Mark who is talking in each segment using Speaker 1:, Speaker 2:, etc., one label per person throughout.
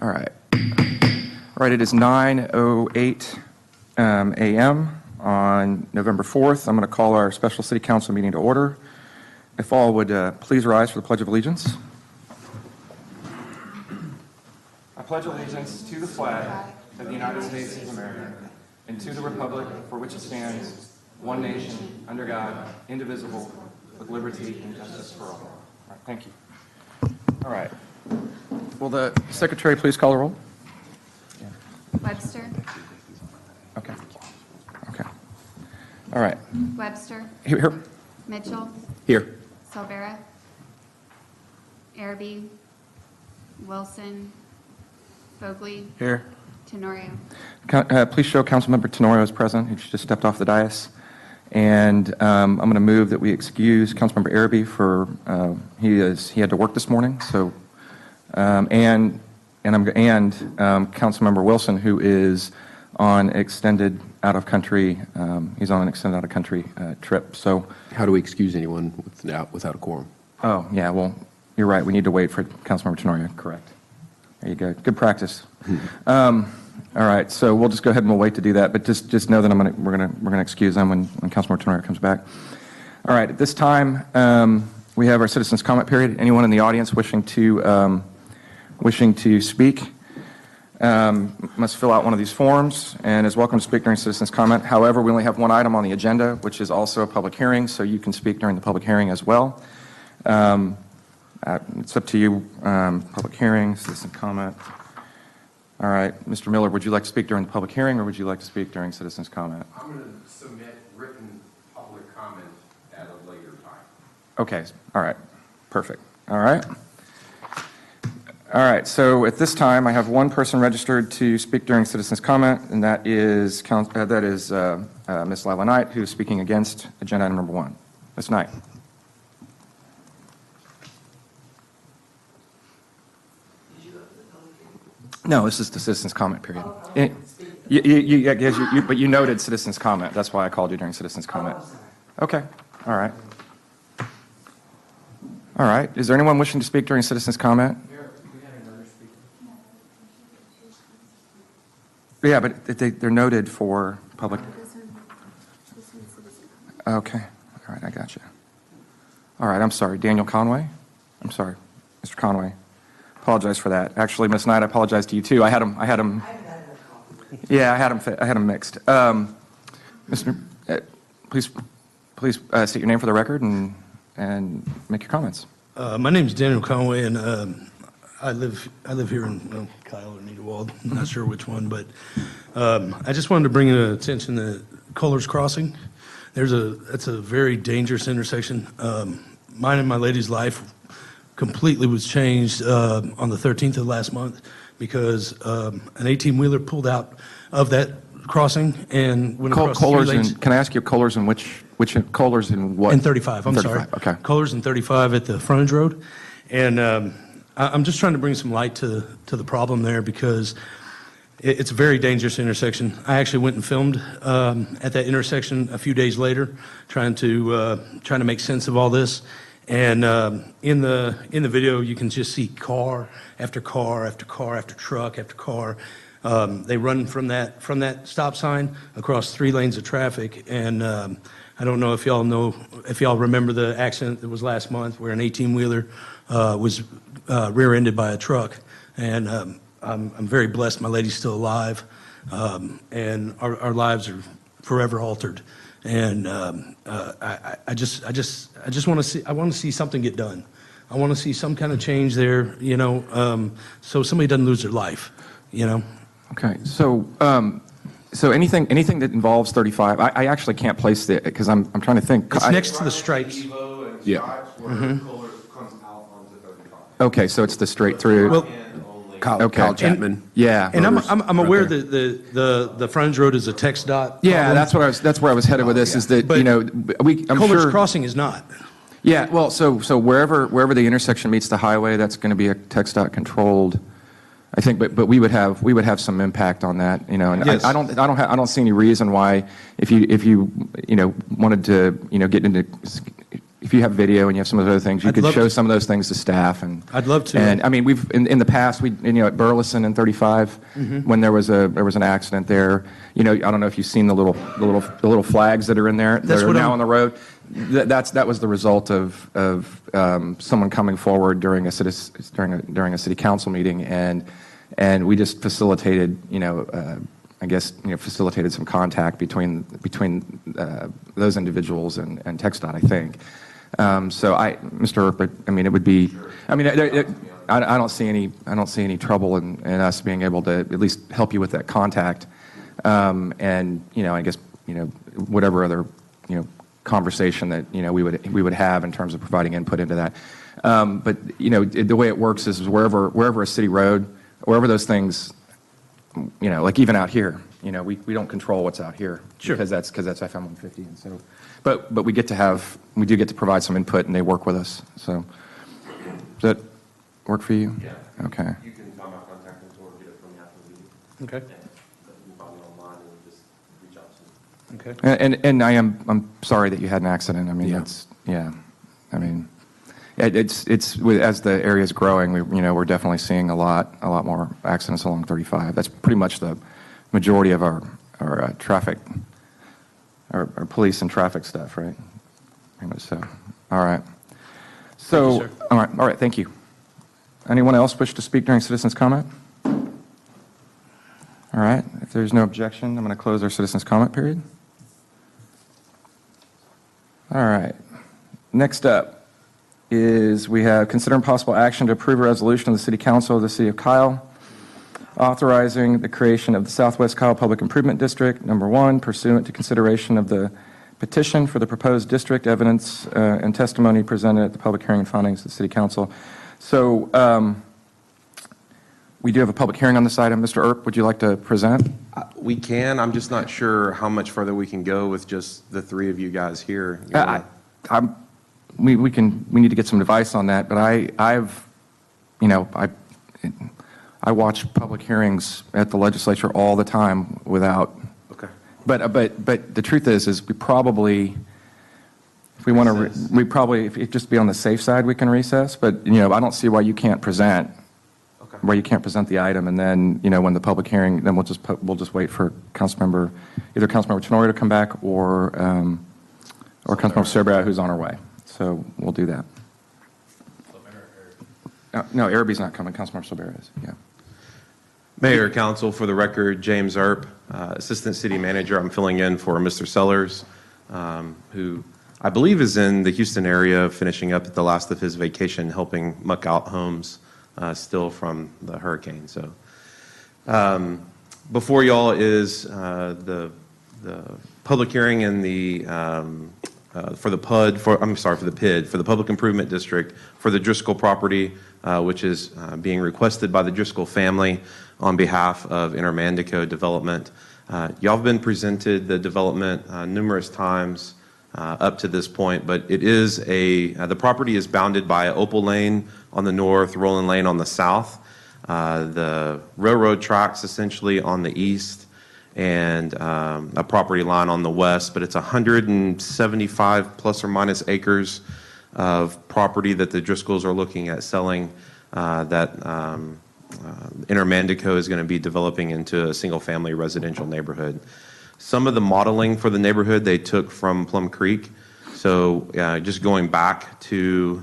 Speaker 1: All right. All right, it is 9:08 a.m. on November 4th. I'm going to call our special city council meeting to order. If all would please rise for the Pledge of Allegiance. I pledge allegiance to the flag of the United States of America and to the republic for which it stands, one nation, under God, indivisible, with liberty and justice for all. All right, thank you. All right. Will the secretary please call the roll?
Speaker 2: Webster.
Speaker 1: Okay. Okay. All right.
Speaker 2: Webster.
Speaker 1: Here.
Speaker 2: Mitchell.
Speaker 1: Here.
Speaker 2: Silvera. Araby. Wilson. Fogley.
Speaker 1: Here.
Speaker 2: Tenorio.
Speaker 1: Please show Councilmember Tenorio is present. He just stepped off the dais. And I'm going to move that we excuse Councilmember Araby for he had to work this morning. So and Councilmember Wilson, who is on extended out of country. He's on an extended out of country trip. So
Speaker 3: how do we excuse anyone without a quorum?
Speaker 1: Oh yeah, well you're right. We need to wait for Councilmember Tenorio. Correct. There you go. Good practice. All right, so we'll just go ahead and we'll wait to do that. But just know that we're gonna excuse them when Councilmember Tenorio comes back. All right, at this time we have our citizens' comment period. Anyone in the audience wishing to speak must fill out one of these forms and is welcome to speak during citizens' comment. However, we only have one item on the agenda, which is also a public hearing, so you can speak during the public hearing as well. It's up to you. Public hearing, citizen comment. All right, Mr. Miller, would you like to speak during the public hearing or would you like to speak during citizens' comment?
Speaker 3: I'm going to submit written public comment at a later time.
Speaker 1: Okay, all right, perfect. All right. All right, so at this time, I have one person registered to speak during citizens' comment, and that is Ms. Lila Knight, who is speaking against agenda item number 1. Ms. Knight. No, this is the citizens' comment period. But you noted citizens' comment. That's why I called you during citizens' comment. Okay, all right. All right, is there anyone wishing to speak during citizens' comment? Yeah, but they're noted for public. Okay, all right, I got you. All right, I'm sorry, Daniel Conway? I'm sorry, Mr. Conway. Apologize for that. Actually, Ms. Knight, I apologize to you too. I had them. Yeah, I had them mixed. Mr. Please state your name for the record and make your comments.
Speaker 4: My name is Daniel Conway, and I live here in Kyle or Niederwald. I'm not sure which one, but I just wanted to bring attention to Kohler's Crossing. That's a very dangerous intersection. Mine and my lady's life completely was changed on the 13th of last month because an 18-wheeler pulled out of that crossing and went across 3 lanes.
Speaker 1: Can I ask you Kohler's in which Kohler's in what?
Speaker 4: In 35, I'm
Speaker 1: 35,
Speaker 4: sorry.
Speaker 1: Okay.
Speaker 4: Kohler's in 35 at the frontage road. And I'm just trying to bring some light to the problem there because it's a very dangerous intersection. I actually went and filmed at that intersection a few days later, trying to make sense of all this. And in the video, you can just see car after car after car after truck after car. They run from that stop sign across 3 lanes of traffic. And I don't know if y'all remember the accident that was last month where an 18-wheeler was rear-ended by a truck. And I'm very blessed my lady's still alive, and our lives are forever altered. And I just want to see something get done. I want to see some kind of change there, so somebody doesn't lose their life,
Speaker 1: Okay, so anything that involves 35, I actually can't place it because I'm trying to think.
Speaker 4: It's next to the stripes.
Speaker 3: Yeah.
Speaker 1: Okay, so it's the straight through.
Speaker 4: Well,
Speaker 3: Kyle Chapman.
Speaker 1: Yeah.
Speaker 4: And I'm aware that the frontage road is a text dot.
Speaker 1: Yeah, that's where I was headed with this. Is that
Speaker 4: But
Speaker 1: I'm
Speaker 4: Kohler's
Speaker 1: sure.
Speaker 4: Crossing is not.
Speaker 1: Yeah, well, so wherever the intersection meets the highway, that's going to be a text dot controlled. I think, but we would have some impact on that, And
Speaker 4: Yes.
Speaker 1: I don't see any reason why if you wanted to get into if you have video and you have some of those other things, you
Speaker 4: I'd
Speaker 1: could
Speaker 4: love
Speaker 1: show
Speaker 4: to.
Speaker 1: some of those things to staff. And
Speaker 4: I'd love to.
Speaker 1: And I mean, we've in the past, at Burleson and 35, when there was an accident there. I don't know if you've seen the little flags that are in there that are now on the road. That was the result of someone coming forward during a city council meeting, and we just facilitated facilitated some contact between those individuals and TxDOT, I think. Mr. Earp, I mean, it would be. I mean, I don't see any trouble in us being able to at least help you with that contact, and I guess whatever other conversation that we would have in terms of providing input into that. But the way it works is wherever a city road, wherever those things, like even out here, we don't control what's out here.
Speaker 4: Sure.
Speaker 1: Because that's FM 150, and so, but we do get to provide some input, and they work with us. So, does that work for you?
Speaker 3: Yeah.
Speaker 1: Okay.
Speaker 3: You can find my contact info or get it from me after the meeting.
Speaker 4: Okay.
Speaker 3: You can find me online and just reach out to me.
Speaker 4: Okay.
Speaker 1: And I'm sorry that you had an accident. I mean, I mean, it's as the area is growing, we're definitely seeing a lot more accidents along 35. That's pretty much the majority of our traffic, our police and traffic stuff, right? Pretty much so. All right. So,
Speaker 4: Thank you, sir.
Speaker 1: all right. Thank you. Anyone else wish to speak during citizens' comment? All right. If there's no objection, I'm going to close our citizens' comment period. All right. Next up is we have consider possible action to approve a resolution of the City Council of the City of Kyle authorizing the creation of the Southwest Kyle Public Improvement District, number 1, pursuant to consideration of the petition for the proposed district, evidence and testimony presented at the public hearing and findings of the City Council. So we do have a public hearing on this item. Mr. Earp, would you like to present?
Speaker 5: We can. I'm just not sure how much further we can go with just the three of you guys here.
Speaker 1: We need to get some advice on that, but I watch public hearings at the legislature all the time without.
Speaker 5: Okay.
Speaker 1: But the truth is we probably, if we want to, if just be on the safe side, we can recess. But I don't see why you can't present.
Speaker 5: Okay.
Speaker 1: Where you can't present the item, and then when the public hearing, then we'll just wait for either Councilmember Tenorio to come back or Councilmember Sobera, who's on her way. So we'll do that. No, Araby's not coming. Councilmember Sobera is. Yeah.
Speaker 5: Mayor, Council, for the record, James Earp, Assistant City Manager. I'm filling in for Mr. Sellers, who I believe is in the Houston area, finishing up at the last of his vacation, helping muck out homes still from the hurricane. So before y'all is the public hearing in the for the PUD, for the PID, for the Public Improvement District for the Driscoll property, which is being requested by the Driscoll family on behalf of Intermandico Development. Y'all have been presented the development numerous times up to this point, but it is the property is bounded by Opal Lane on the north, Roland Lane on the south, the railroad tracks essentially on the east, and a property line on the west, but it's 175 plus or minus acres of property that the Driscolls are looking at selling that Intermandico is going to be developing into a single-family residential neighborhood. Some of the modeling for the neighborhood they took from Plum Creek. So just going back to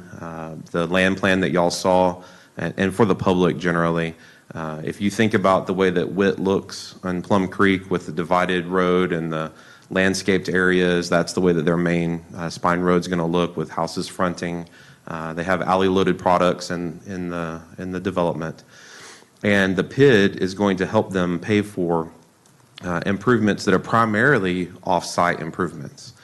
Speaker 5: the land plan that y'all saw, and for the public generally, if you think about the way that Witt looks on Plum Creek with the divided road and the landscaped areas, that's the way that their main spine road is going to look with houses fronting. They have alley-loaded products in the development. And the PID is going to help them pay for improvements that are primarily off-site improvements.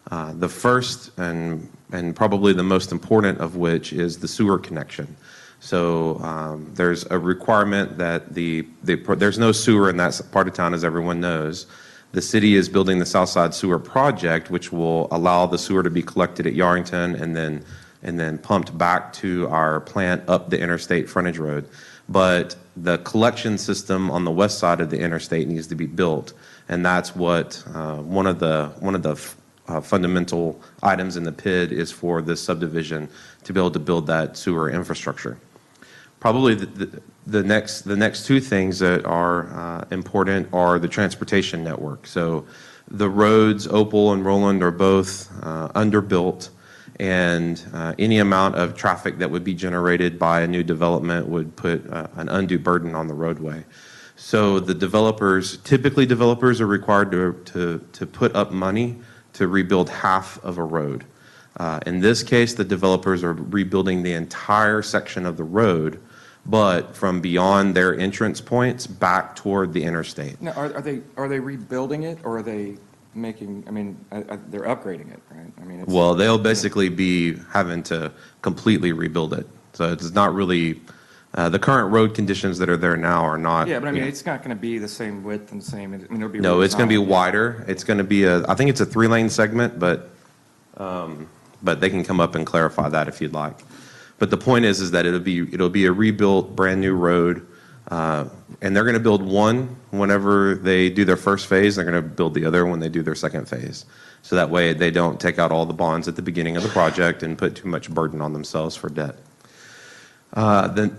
Speaker 5: The first and probably the most important of which is the sewer connection. So there's a requirement that there's no sewer in that part of town, as everyone knows. The city is building the Southside Sewer Project, which will allow the sewer to be collected at Yarrington and then pumped back to our plant up the interstate frontage road. But the collection system on the west side of the interstate needs to be built, and that's what one of the fundamental items in the PID is for this subdivision to be able to build that sewer infrastructure. Probably the next two things that are important are the transportation network. So the roads, Opal and Roland, are both underbuilt, and any amount of traffic that would be generated by a new development would put an undue burden on the roadway. So the typically developers are required to put up money to rebuild half of a road. In this case, the developers are rebuilding the entire section of the road, but from beyond their entrance points back toward the interstate.
Speaker 1: Now, are they rebuilding it, or are they making, I mean, they're upgrading it, right? I mean,
Speaker 5: Well, they'll basically be having to completely rebuild it. So it's not really, the current road conditions that are there now are not.
Speaker 1: yeah, but I mean, it's not going to be the same width and same, I mean, it'll be.
Speaker 5: No, it's going to be
Speaker 1: redesigned.
Speaker 5: wider. It's going to be I think it's a 3-lane segment, but they can come up and clarify that if you'd like. But the point is that it'll be a rebuilt, brand new road, and they're going to build one whenever they do their first phase. They're going to build the other when they do their second phase. So that way they don't take out all the bonds at the beginning of the project and put too much burden on themselves for debt. Then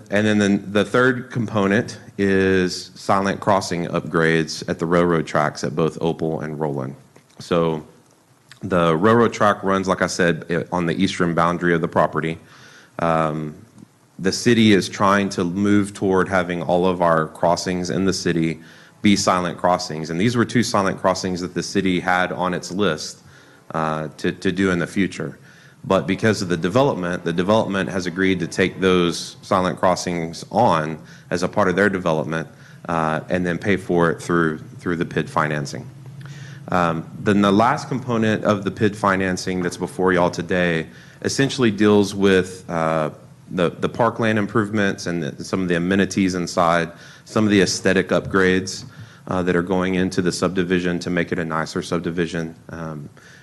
Speaker 5: the third component is silent crossing upgrades at the railroad tracks at both Opal and Roland. So the railroad track runs, like I said, on the eastern boundary of the property. The city is trying to move toward having all of our crossings in the city be silent crossings. And these were 2 silent crossings that the city had on its list to do in the future. But because of the development has agreed to take those silent crossings on as a part of their development and then pay for it through the PID financing. Then the last component of the PID financing that's before y'all today essentially deals with the parkland improvements and some of the amenities inside, some of the aesthetic upgrades that are going into the subdivision to make it a nicer subdivision.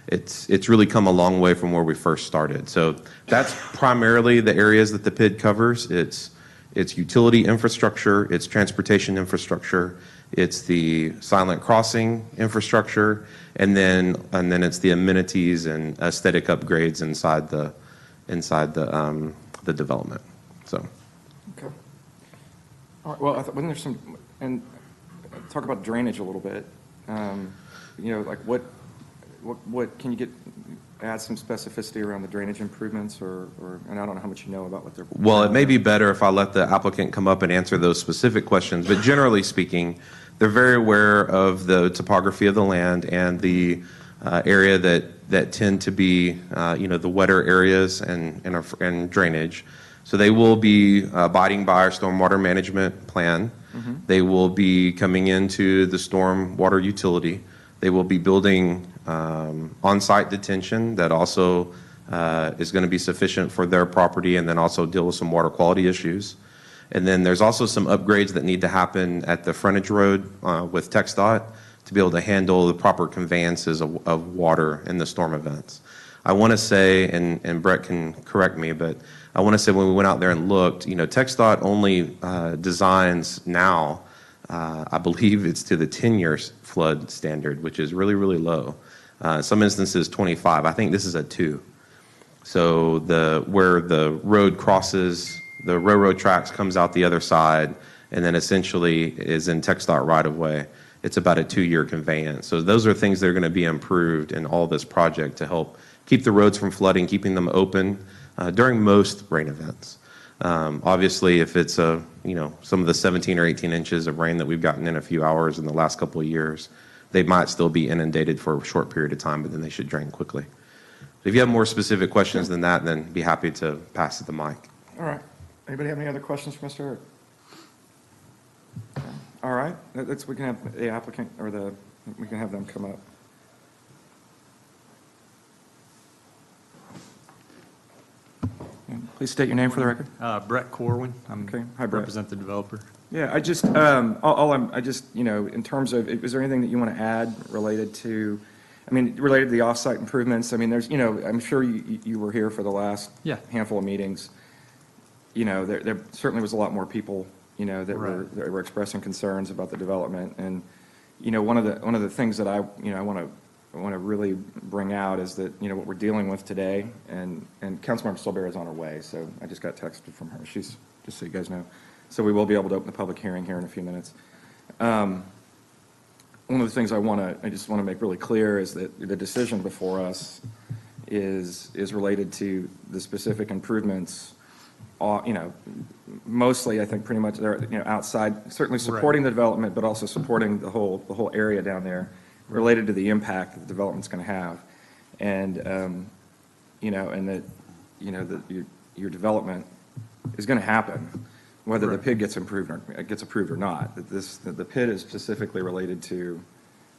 Speaker 5: It's really come a long way from where we first started. So that's primarily the areas that the PID covers. It's utility infrastructure, it's transportation infrastructure, it's the silent crossing infrastructure, and then it's the amenities and aesthetic upgrades inside the development. So.
Speaker 1: Okay. All right, well, wasn't there some, and talk about drainage a little bit. Like what can you add some specificity around the drainage improvements or and I don't know how much you know about what they're.
Speaker 5: Well, it may be better if I let the applicant come up and answer those specific questions, but generally speaking, they're very aware of the topography of the land and the area that tend to be, the wetter areas and drainage. So they will be abiding by our stormwater management plan. Mm-hmm. They will be coming into the stormwater utility. They will be building on-site detention that also is going to be sufficient for their property and then also deal with some water quality issues. And then there's also some upgrades that need to happen at the frontage road with TxDOT to be able to handle the proper conveyances of water in the storm events. I want to say, and Brett can correct me, but I want to say when we went out there and looked, TxDOT only designs now, I believe it's to the 10-year flood standard, which is really, really low. Some instances 25. I think this is a 2. So where the road crosses, the railroad tracks comes out the other side, and then essentially is in TxDOT right-of-way. It's about a 2-year conveyance. So those are things that are going to be improved in all this project to help keep the roads from flooding, keeping them open during most rain events. Obviously, if it's some of the 17 or 18 inches of rain that we've gotten in a few hours in the last couple of years, they might still be inundated for a short period of time, but then they should drain quickly. If you have more specific questions than that, then be happy to pass the mic.
Speaker 1: All right. Anybody have any other questions for Mr. Earp? All right. We can have the applicant we can have them come up. Please state your name for the record.
Speaker 6: Brett Corwin.
Speaker 1: Okay. Hi, Brett.
Speaker 6: Represent the developer.
Speaker 1: Yeah, in terms of, is there anything that you want to add related to the off-site improvements? I mean, I'm sure you were here for the last handful of meetings. There certainly was a lot more people, that were expressing concerns about the development. And, one of the things that I want to want to really bring out is that, what we're dealing with today, and Councilmember Silvera is on her way, so I just got texted from her. She's, just so you guys know. So we will be able to open the public hearing here in a few minutes. One of the things I just want to make really clear is that the decision before us is related to the specific improvements, mostly, I think, pretty much they're, outside, certainly supporting the development, but also supporting the whole area down there, related to the impact that the development's going to have. And, and that, that your development is going to happen, whether the PID gets approved or not. That the PID is specifically related to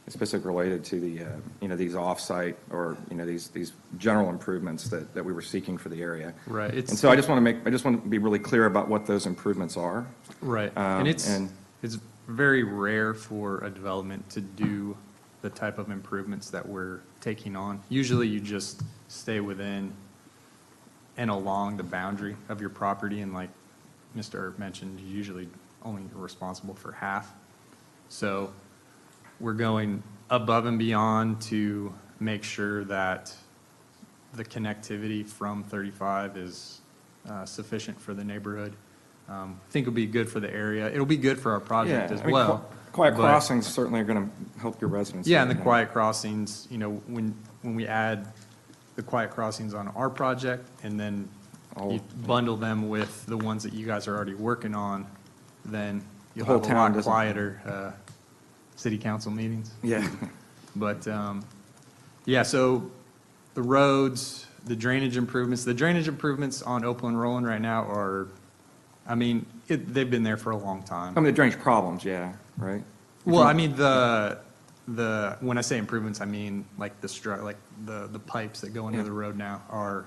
Speaker 1: the, these off-site or, these general improvements that we were seeking for the area.
Speaker 6: Right.
Speaker 1: And so I just want to be really clear about what those improvements are.
Speaker 6: Right. And it's very rare for a development to do the type of improvements that we're taking on. Usually you just stay within and along the boundary of your property, and like Mr. Earp mentioned, you're usually only responsible for half. So we're going above and beyond to make sure that the connectivity from 35 is sufficient for the neighborhood. I think it'll be good for the area. It'll be good for our project as well.
Speaker 1: Quiet crossings certainly are going to help your residents.
Speaker 6: Yeah, and the quiet crossings, when we add the quiet crossings on our project and then you bundle them with the ones that you guys are already working on, then you'll have a lot quieter city council meetings.
Speaker 1: Yeah.
Speaker 6: But, yeah, so the roads, the drainage improvements on Oakland Roland right now are, they've been there for a long time.
Speaker 1: The drainage problems, yeah, right?
Speaker 6: Well, when I say improvements, I mean like the pipes that go into the road now are,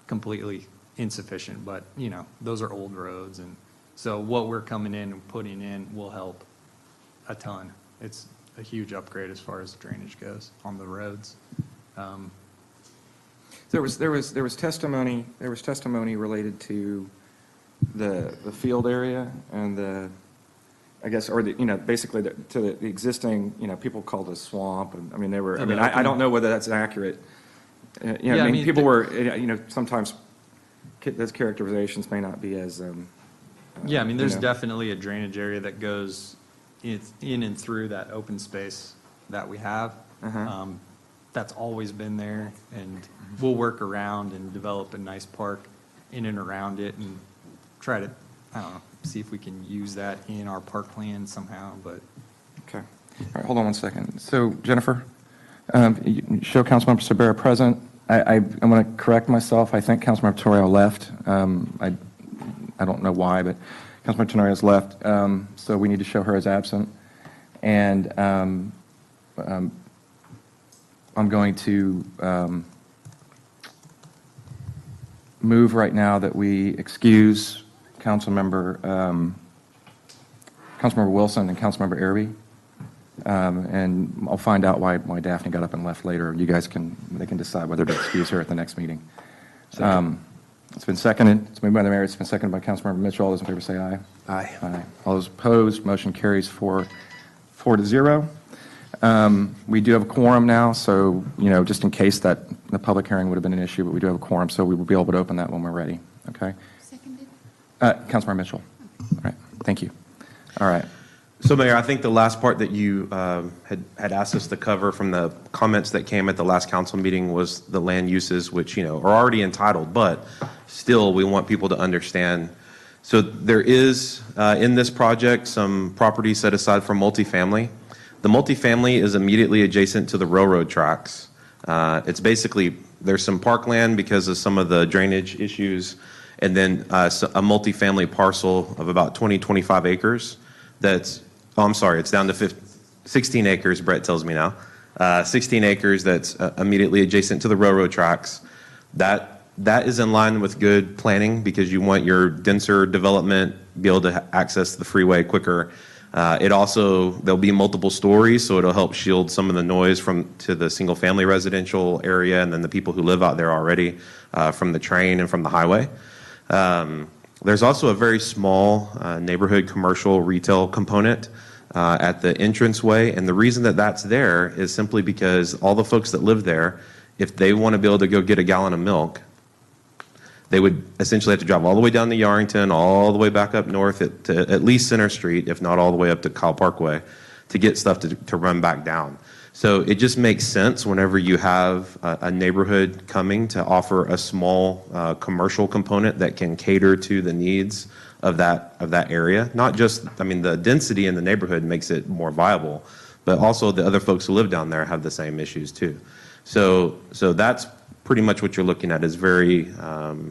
Speaker 6: completely insufficient, but, those are old roads, and so what we're coming in and putting in will help a ton. It's a huge upgrade as far as drainage goes on the roads.
Speaker 1: There was testimony related to the field area and basically to the existing, people called it a swamp, and I don't know whether that's accurate. People were, sometimes those characterizations may not be as.
Speaker 6: There's definitely a drainage area that goes in and through that open space that we have. That's always been there, and we'll work around and develop a nice park in and around it and try to, see if we can use that in our park plan somehow, but.
Speaker 1: Okay. All right, hold on one second. So, Jennifer, you show Councilmember Silvera present. I'm going to correct myself. I think Councilmember Torrio left. I don't know why, but Councilmember Tenorio's left, so we need to show her as absent. And I'm going to move right now that we excuse Councilmember Wilson and Councilmember Earp. And I'll find out why Daphne got up and left later. You guys can decide whether to excuse her at the next meeting. It's been seconded. It's moved by the mayor. It's been seconded by Councilmember Mitchell. All those in favor say aye.
Speaker 7: Aye.
Speaker 1: Aye. All those opposed, motion carries 4-0. We do have a quorum now, so, just in case that the public hearing would have been an issue, but we do have a quorum, so we will be able to open that when we're ready. Okay?
Speaker 2: Seconded.
Speaker 1: Councilmember Mitchell. All right. Thank you. All right.
Speaker 5: So, Mayor, I think the last part that you had asked us to cover from the comments that came at the last council meeting was the land uses, which, are already entitled, but still we want people to understand. So there is, in this project, some property set aside for multifamily. The multifamily is immediately adjacent to the railroad tracks. It's basically, there's some parkland because of some of the drainage issues, and then a multifamily parcel of about 25 acres that's, it's down to 16 acres, Brett tells me now. 16 acres that's immediately adjacent to the railroad tracks. That is in line with good planning because you want your denser development, be able to access the freeway quicker. There'll be multiple stories, so it'll help shield some of the noise to the single-family residential area and then the people who live out there already from the train and from the highway. There's also a very small neighborhood commercial retail component at the entranceway. And the reason that that's there is simply because all the folks that live there, if they want to be able to go get a gallon of milk, they would essentially have to drive all the way down to Yarrington, all the way back up north to at least Center Street, if not all the way up to Kyle Parkway, to get stuff to run back down. So it just makes sense whenever you have a neighborhood coming to offer a small commercial component that can cater to the needs of that area. Not just, I mean, the density in the neighborhood makes it more viable, but also the other folks who live down there have the same issues too. So that's pretty much what you're looking at, is very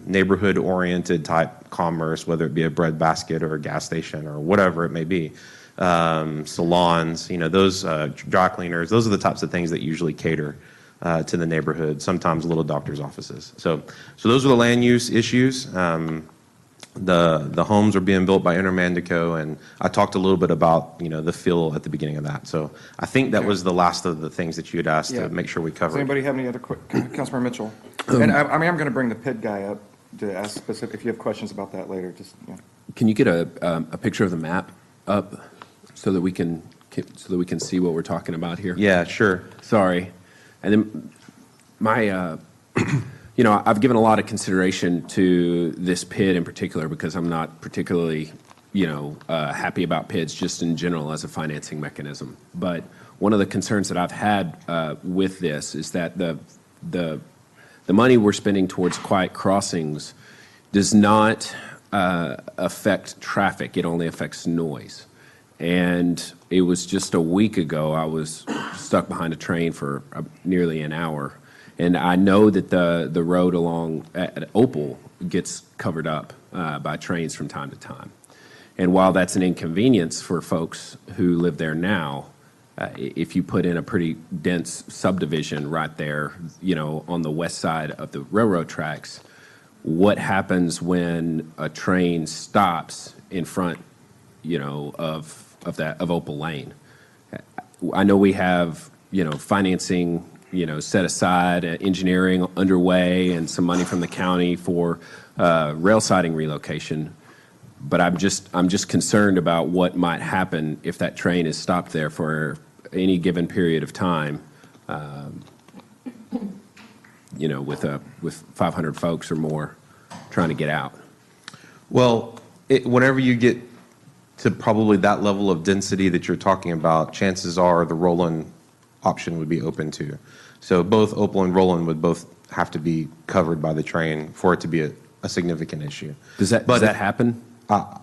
Speaker 5: neighborhood-oriented type commerce, whether it be a bread basket or a gas station or whatever it may be. Salons, those dry cleaners, those are the types of things that usually cater to the neighborhood, sometimes little doctor's offices. So those are the land use issues. The homes are being built by Intermandico, and I talked a little bit about, the feel at the beginning of that. So I think that was the last of the things that you had asked to make sure we
Speaker 1: Does
Speaker 5: covered.
Speaker 1: anybody have any other Councilmember Mitchell? And I'm going to bring the PID guy up to ask specific, if you have questions about that later, just,
Speaker 7: Can you get a picture of the map up so that we can see what we're talking about here?
Speaker 5: Yeah, sure.
Speaker 7: Sorry. And then my, I've given a lot of consideration to this PID in particular because I'm not particularly, happy about PIDs just in general as a financing mechanism. But one of the concerns that I've had with this is that the money we're spending towards quiet crossings does not affect traffic. It only affects noise. And it was just a week ago I was stuck behind a train for nearly an hour. And I know that the road along at Opal gets covered up by trains from time to time. And while that's an inconvenience for folks who live there now, if you put in a pretty dense subdivision right there, on the west side of the railroad tracks, what happens when a train stops in front, of Opal Lane? I know we have, financing, set aside, engineering underway, and some money from the county for rail siding relocation. But I'm just concerned about what might happen if that train is stopped there for any given period of time. With 500 folks or more trying to get out.
Speaker 5: Well, whenever you get to probably that level of density that you're talking about, chances are the Roland option would be open to. So both Opal and Roland would both have to be covered by the train for it to be a significant issue.
Speaker 7: Does that happen?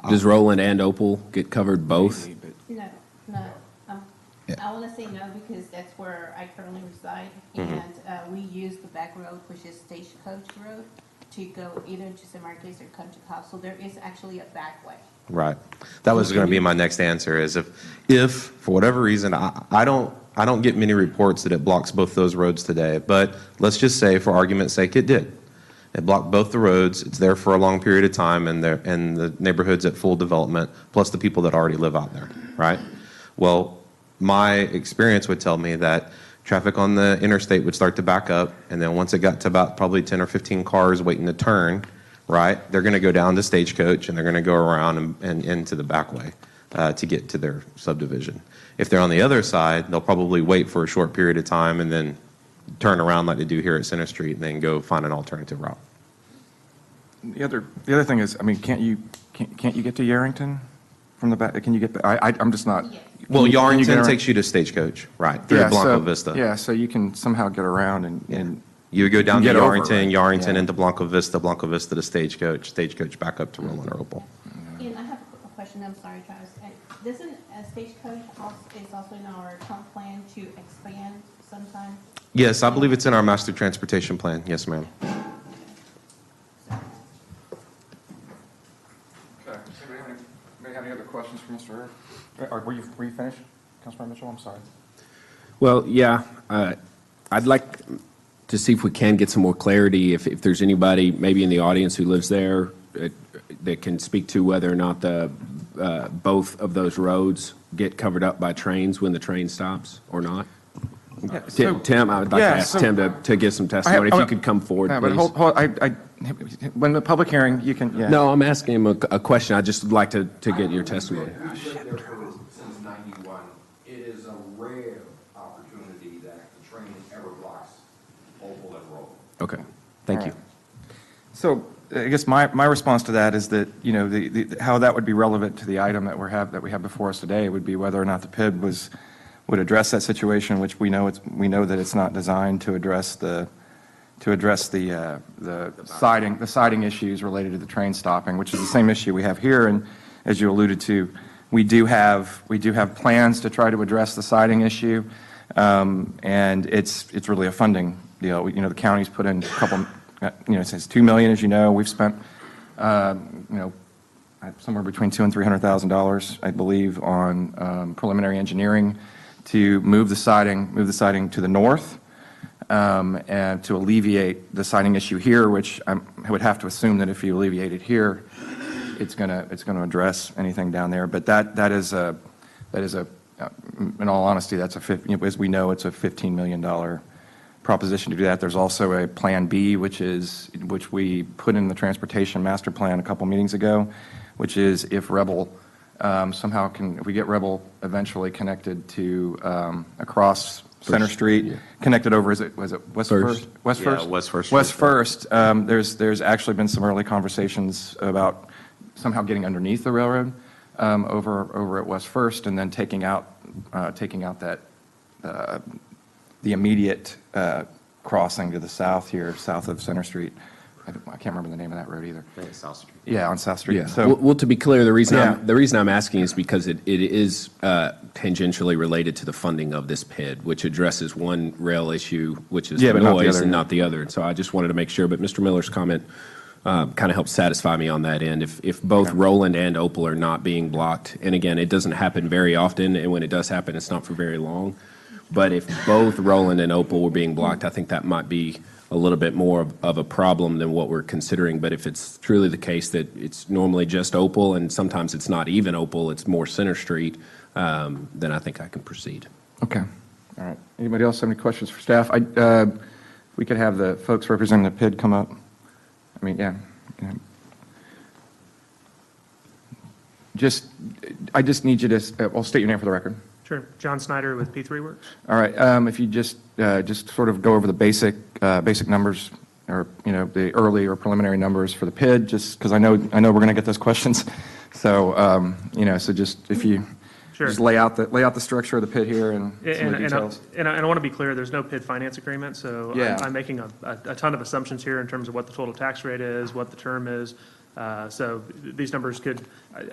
Speaker 7: Does Roland and Opal get covered both?
Speaker 8: No. I want to say no because that's where I currently reside, and we use the back road, which is Stagecoach Road, to go either to San Marcos or come to Cobb. So there is actually a back way.
Speaker 5: Right. That was going to be my next answer. Is if for whatever reason I don't get many reports that it blocks both those roads today, but let's just say for argument's sake it did. It blocked both the roads. It's there for a long period of time, and the neighborhood's at full development, plus the people that already live out there, right? Well, my experience would tell me that traffic on the interstate would start to back up, and then once it got to about probably 10 or 15 cars waiting to turn, right, they're going to go down to Stagecoach, and they're going to go around and into the back way to get to their subdivision. If they're on the other side, they'll probably wait for a short period of time and then turn around like they do here at Center Street and then go find an alternative route.
Speaker 1: The other thing is, I mean, can't you get to Yarrington from the back? Can you get? I'm just not.
Speaker 2: Yes.
Speaker 5: Well,
Speaker 1: Can you
Speaker 5: Yarrington
Speaker 1: get around?
Speaker 5: takes you to Stagecoach, right, through Blanco Vista.
Speaker 1: Yeah, so you can somehow get around and
Speaker 5: You would go down to
Speaker 1: get over,
Speaker 5: Yarrington,
Speaker 1: right?
Speaker 5: Yarrington
Speaker 1: Yeah.
Speaker 5: into Blanco Vista to Stagecoach back up to Roland or Opal.
Speaker 8: And I have a question, I'm sorry, Travis. Doesn't Stagecoach is also in our comp plan to expand sometime?
Speaker 5: Yes, I believe it's in our master transportation plan. Yes, ma'am.
Speaker 1: Okay. Anybody have any other questions for Mr. Earp? Or were you finished, Councilmember Mitchell? I'm sorry.
Speaker 7: Well, yeah, I'd like to see if we can get some more clarity, if there's anybody maybe in the audience who lives there that can speak to whether or not both of those roads get covered up by trains when the train stops or not.
Speaker 1: Yeah, so-
Speaker 7: Tim, I would like to ask Tim to give some testimony. If you could come forward,
Speaker 1: Yeah, but
Speaker 7: please.
Speaker 1: when the public hearing, you can, yeah.
Speaker 7: No, I'm asking him a question. I'd just like to get your testimony.
Speaker 3: We've lived there since 91.
Speaker 7: Okay, thank you.
Speaker 1: So I guess my response to that is that, you know, how that would be relevant to the item that we have before us today would be whether or not the PID would address that situation, which we know that it's not designed to address the siding issues related to the train stopping, which is the same issue we have here. And as you alluded to, we do have plans to try to address the siding issue, and it's really a funding deal. You know, the county's put in a couple. You know, it says $2 million, as you know. We've spent, you know, somewhere between $200,000 and $300,000, I believe, on preliminary engineering to move the siding to the north, and to alleviate the siding issue here, which I would have to assume that if you alleviate it here, it's gonna address anything down there. But that is a in all honesty, that's as we know, it's a $15 million proposition to do that. There's also a Plan B, which we put in the transportation master plan a couple meetings ago, which is if Rebel if we get Rebel eventually connected to across Center Street, connected over, was it West First? West First?
Speaker 5: Yeah, West First.
Speaker 1: West First. There's actually been some early conversations about somehow getting underneath the railroad over at West First, and then taking out that the immediate crossing to the south here, south of Center Street. I can't remember the name of that road either.
Speaker 5: I think it's South Street.
Speaker 1: Yeah, on South Street.
Speaker 7: Yeah.
Speaker 1: So,
Speaker 7: Well, to be clear, the reason
Speaker 1: Yeah.
Speaker 7: I'm asking is because it is tangentially related to the funding of this PID, which addresses one rail issue, which is
Speaker 1: Yeah, but not the
Speaker 7: noise,
Speaker 1: other.
Speaker 7: and not the other. And so I just wanted to make sure. But Mr. Miller's comment kind of helps satisfy me on that end. If both Roland and Opal are not being blocked, and again, it doesn't happen very often, and when it does happen, it's not for very long. But if both Roland and Opal were being blocked, I think that might be a little bit more of a problem than what we're considering. But if it's truly the case that it's normally just Opal, and sometimes it's not even Opal, it's more Center Street, then I think I can proceed.
Speaker 1: okay. All right. Anybody else have any questions for staff? We could have the folks representing the PID come up. I mean, yeah. I just need you to, well, state your name for the record.
Speaker 9: Sure. John Snyder with P3 Works.
Speaker 1: All right. If you just sort of go over the basic numbers, or, you know, the early or preliminary numbers for the PID, just because I know we're going to get those questions. So, you know, so just if you
Speaker 9: Sure.
Speaker 1: just lay out the structure of the PID here and some of the details.
Speaker 9: And I want to be clear, there's no PID finance agreement, so
Speaker 1: Yeah.
Speaker 9: I'm making a ton of assumptions here in terms of what the total tax rate is, what the term is. So these numbers could,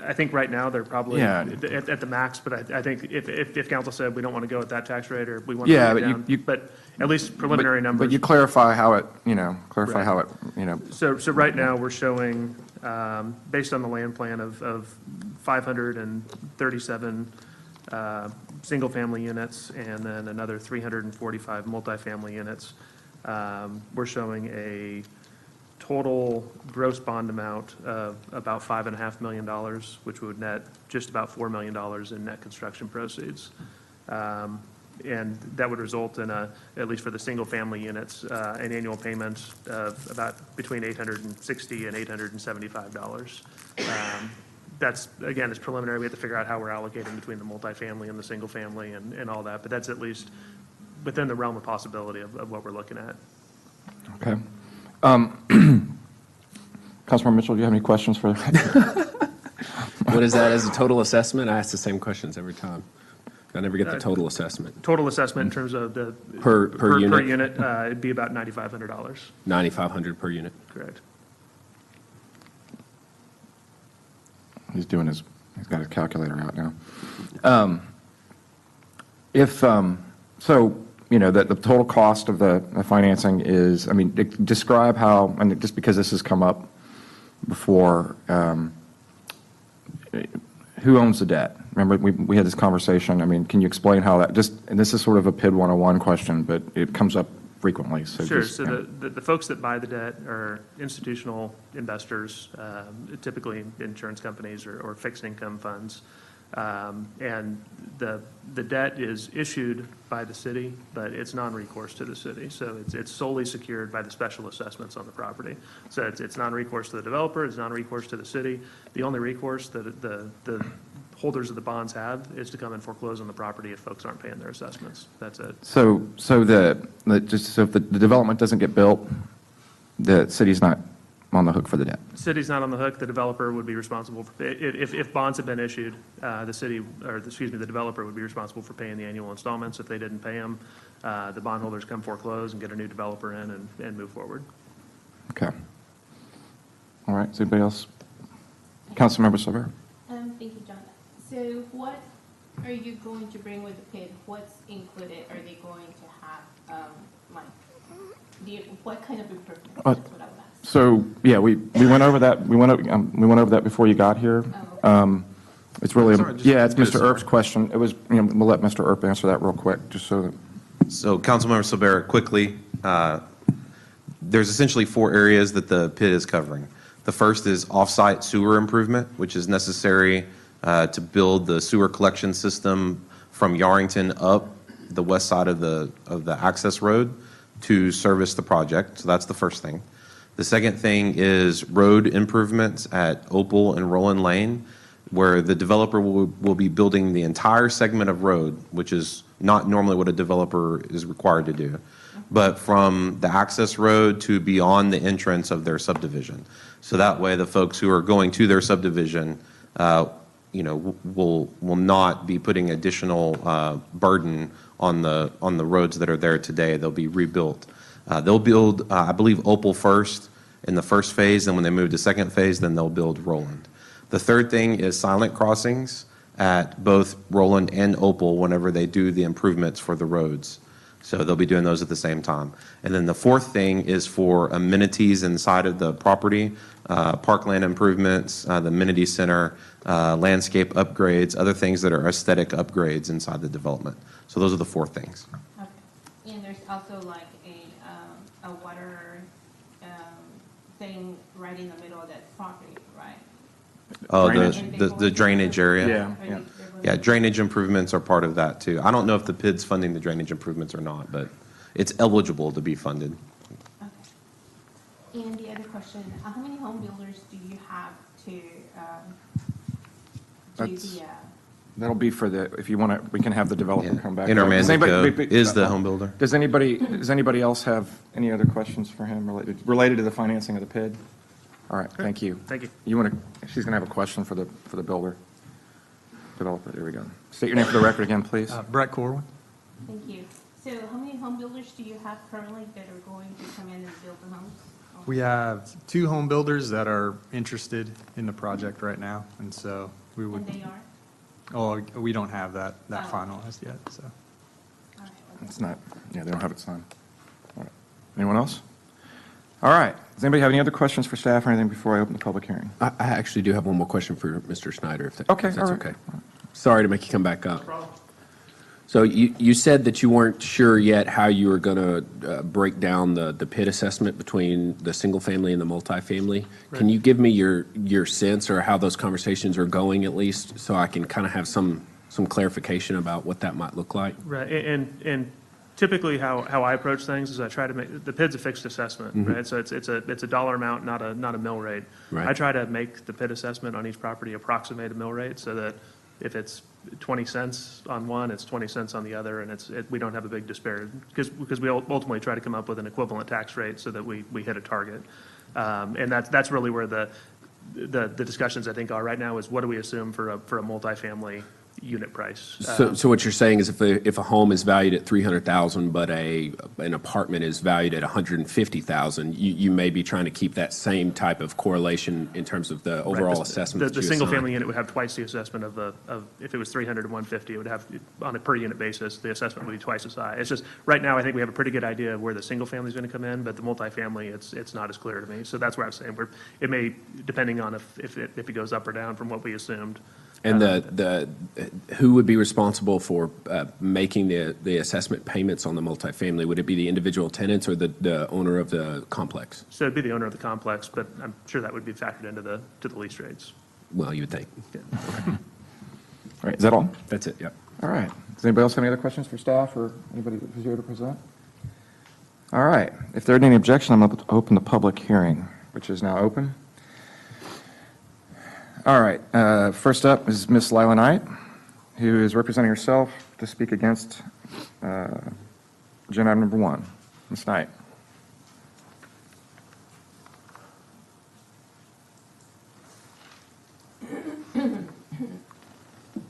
Speaker 9: I think right now, they're probably
Speaker 1: Yeah.
Speaker 9: at the max, but I think if council said we don't want to go at that tax rate, or we want to
Speaker 1: Yeah,
Speaker 9: bring it
Speaker 1: but
Speaker 9: down, but at least preliminary numbers.
Speaker 1: But you clarify how it,
Speaker 9: Right.
Speaker 1: how it,
Speaker 9: So right now, we're showing, based on the land plan of 537 single-family units, and then another 345 multifamily units. We're showing a total gross bond amount of about $5.5 million, which would net just about $4 million in net construction proceeds. And that would result in at least for the single-family units, an annual payment of about between $860 and $875. That's, again, it's preliminary. We have to figure out how we're allocating between the multifamily and the single-family and all that, but that's at least within the realm of possibility of what we're looking at.
Speaker 1: okay. Councilmember Mitchell, do you have any questions for?
Speaker 7: What is that as a total assessment? I ask the same questions every time. I never get the total assessment.
Speaker 9: Total assessment in terms of the.
Speaker 7: Per unit?
Speaker 9: Per unit, it'd be about $9,500.
Speaker 7: $9,500 per unit.
Speaker 9: Correct.
Speaker 1: He's got his calculator out now. So, you know, the total cost of the financing is, I mean, describe how, and just because this has come up before, who owns the debt? Remember, we had this conversation. I mean, can you explain how that, and this is sort of a PID 101 question, but it comes up frequently. So
Speaker 9: Sure.
Speaker 1: just,
Speaker 9: So
Speaker 1: yeah.
Speaker 9: the folks that buy the debt are institutional investors, typically insurance companies or fixed income funds. And the debt is issued by the city, but it's non-recourse to the city. So it's solely secured by the special assessments on the property. So it's non-recourse to the developer, it's non-recourse to the city. The only recourse that the holders of the bonds have is to come and foreclose on the property if folks aren't paying their assessments. That's it.
Speaker 1: So if the development doesn't get built, The city's not on the hook for the debt.
Speaker 9: City's not on the hook, the developer would be responsible for, if bonds have been issued, the city, or excuse me, the developer would be responsible for paying the annual installments. If they didn't pay them, the bondholders come foreclose and get a new developer in and move forward.
Speaker 1: Okay. All right, is anybody else? Councilmember Silver?
Speaker 8: Thank you, John. So what are you going to bring with the PID? What's included? Are they going to have, what kind of improvements? That's what I would ask.
Speaker 1: So, yeah, we went over that, we went over that before you got here. It's really,
Speaker 5: Sorry, just
Speaker 1: yeah, it's
Speaker 5: do it,
Speaker 1: Mr. Earp's question. It was, we'll let Mr. Earp answer that real quick, just so that.
Speaker 5: So Councilmember Silvera, quickly, there's essentially 4 areas that the PID is covering. The first is off-site sewer improvement, which is necessary to build the sewer collection system from Yarrington up the west side of the access road to service the project. So that's the first thing. The second thing is road improvements at Opal and Roland Lane, where the developer will be building the entire segment of road, which is not normally what a developer is required to do, but from the access road to beyond the entrance of their subdivision. So that way the folks who are going to their subdivision, will not be putting additional burden on the roads that are there today. They'll be rebuilt. They'll build, I believe, Opal first in the first phase, and when they move to second phase, then they'll build Roland. The third thing is silent crossings at both Roland and Opal whenever they do the improvements for the roads. So they'll be doing those at the same time. And then the fourth thing is for amenities inside of the property, parkland improvements, the amenity center, landscape upgrades, other things that are aesthetic upgrades inside the development. So those are the 4 things.
Speaker 8: Okay. And there's also like a water thing right in the middle of that property, right?
Speaker 5: Oh,
Speaker 1: Drainage.
Speaker 5: the drainage area.
Speaker 1: Yeah.
Speaker 5: Yeah, drainage improvements are part of that too. I don't know if the PID's funding the drainage improvements or not, but it's eligible to be funded.
Speaker 8: Okay. And the other question, how many home builders do you have to do
Speaker 1: That's-
Speaker 8: the,
Speaker 1: That'll be for the, if you want to, we can have the developer
Speaker 5: Yeah.
Speaker 1: come back.
Speaker 5: Intermandico is the home builder.
Speaker 1: Does anybody else have any other questions for him related to the financing of the PID? All right, thank you.
Speaker 9: Thank you.
Speaker 1: You want to, she's going to have a question for the builder, developer, there we go. State your name for the record again, please.
Speaker 6: Brett Corwin.
Speaker 8: thank you. So how many home builders do you have currently that are going to come in and build the homes?
Speaker 6: We have 2 home builders that are interested in the project right now, and so we would.
Speaker 8: And they are?
Speaker 6: Oh, we don't have that
Speaker 8: Oh.
Speaker 6: finalized yet, so.
Speaker 8: All right.
Speaker 1: It's not, yeah, they don't have it signed. All right. Anyone else? All right, does anybody have any other questions for staff or anything before I open the public hearing?
Speaker 7: I actually do have one more question for Mr. Snyder, if
Speaker 1: Okay,
Speaker 7: that's
Speaker 1: all right.
Speaker 7: okay. Sorry to make you come back up. So you said that you weren't sure yet how you were going to break down the PID assessment between the single-family and the multifamily. Can you give me your sense or how those conversations are going at least, so I can kind of have some clarification about what that might look like?
Speaker 9: Right, and typically how I approach things is I try to make, the PID's a fixed assessment, right? So it's a dollar amount, not a mill rate.
Speaker 7: Right.
Speaker 9: I try to make the PID assessment on each property approximate a mill rate so that if it's 20 cents on one, it's 20 cents on the other, and we don't have a big disparity, because we ultimately try to come up with an equivalent tax rate so that we hit a target. And that's really where the discussions, I think, are right now, is what do we assume for a multifamily unit price?
Speaker 7: So what you're saying is if a home is valued at $300,000, but an apartment is valued at $150,000, you may be trying to keep that same type of correlation in terms of the overall assessment.
Speaker 9: The single-family unit would have twice the assessment of if it was 300 to 150, it would have, on a per-unit basis, the assessment would be twice as high. It's just, right now, I think we have a pretty good idea of where the single-family is going to come in, but the multifamily, it's not as clear to me. So that's where I'm saying, it may, depending on if it goes up or down from what we assumed.
Speaker 7: And who would be responsible for making the assessment payments on the multifamily? Would it be the individual tenants or the owner of the complex?
Speaker 9: So it'd be the owner of the complex, but I'm sure that would be factored into the lease rates.
Speaker 7: Well, you would think.
Speaker 1: All right, is that all?
Speaker 7: That's it, yep.
Speaker 1: All right. Does anybody else have any other questions for staff or anybody who's here to present? All right. If there isn't any objection, I'm going to open the public hearing, which is now open. All right. First up is Ms. Lila Knight, who is representing herself to speak against agenda item number 1. Ms. Knight.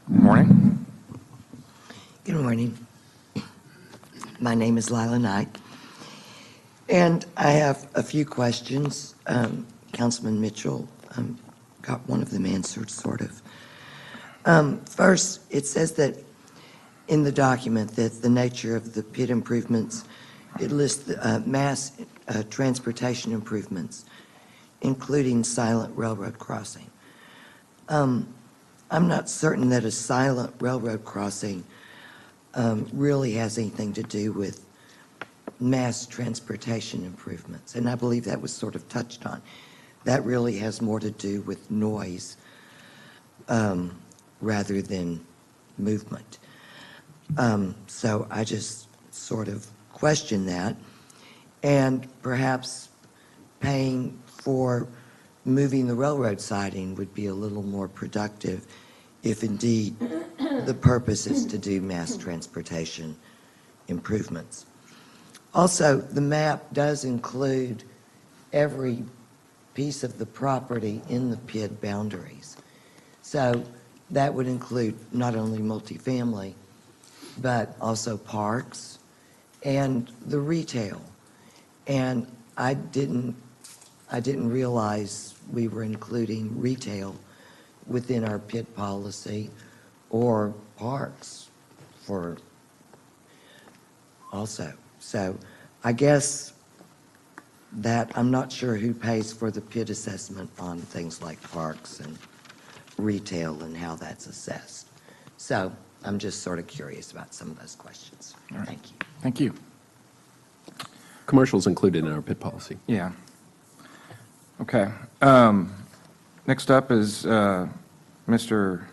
Speaker 1: Morning.
Speaker 10: Good morning. My name is Lila Knight, and I have a few questions. Councilman Mitchell got one of them answered, sort of. First, it says that in the document that the nature of the PID improvements, it lists the mass transportation improvements, including silent railroad crossing. I'm not certain that a silent railroad crossing really has anything to do with mass transportation improvements, and I believe that was sort of touched on. That really has more to do with noise rather than movement. So I just sort of question that, and perhaps paying for moving the railroad siding would be a little more productive if indeed the purpose is to do mass transportation improvements. Also, the map does include every piece of the property in the PID boundaries. So that would include not only multifamily, but also parks and the retail. And I didn't realize we were including retail within our PID policy or parks for also. So I guess that I'm not sure who pays for the PID assessment on things like parks and retail and how that's assessed. So I'm just sort of curious about some of those questions.
Speaker 1: All right.
Speaker 10: Thank you.
Speaker 1: Thank you.
Speaker 7: Commercial's included in our PID policy.
Speaker 1: Yeah. Okay. Next up is Mr.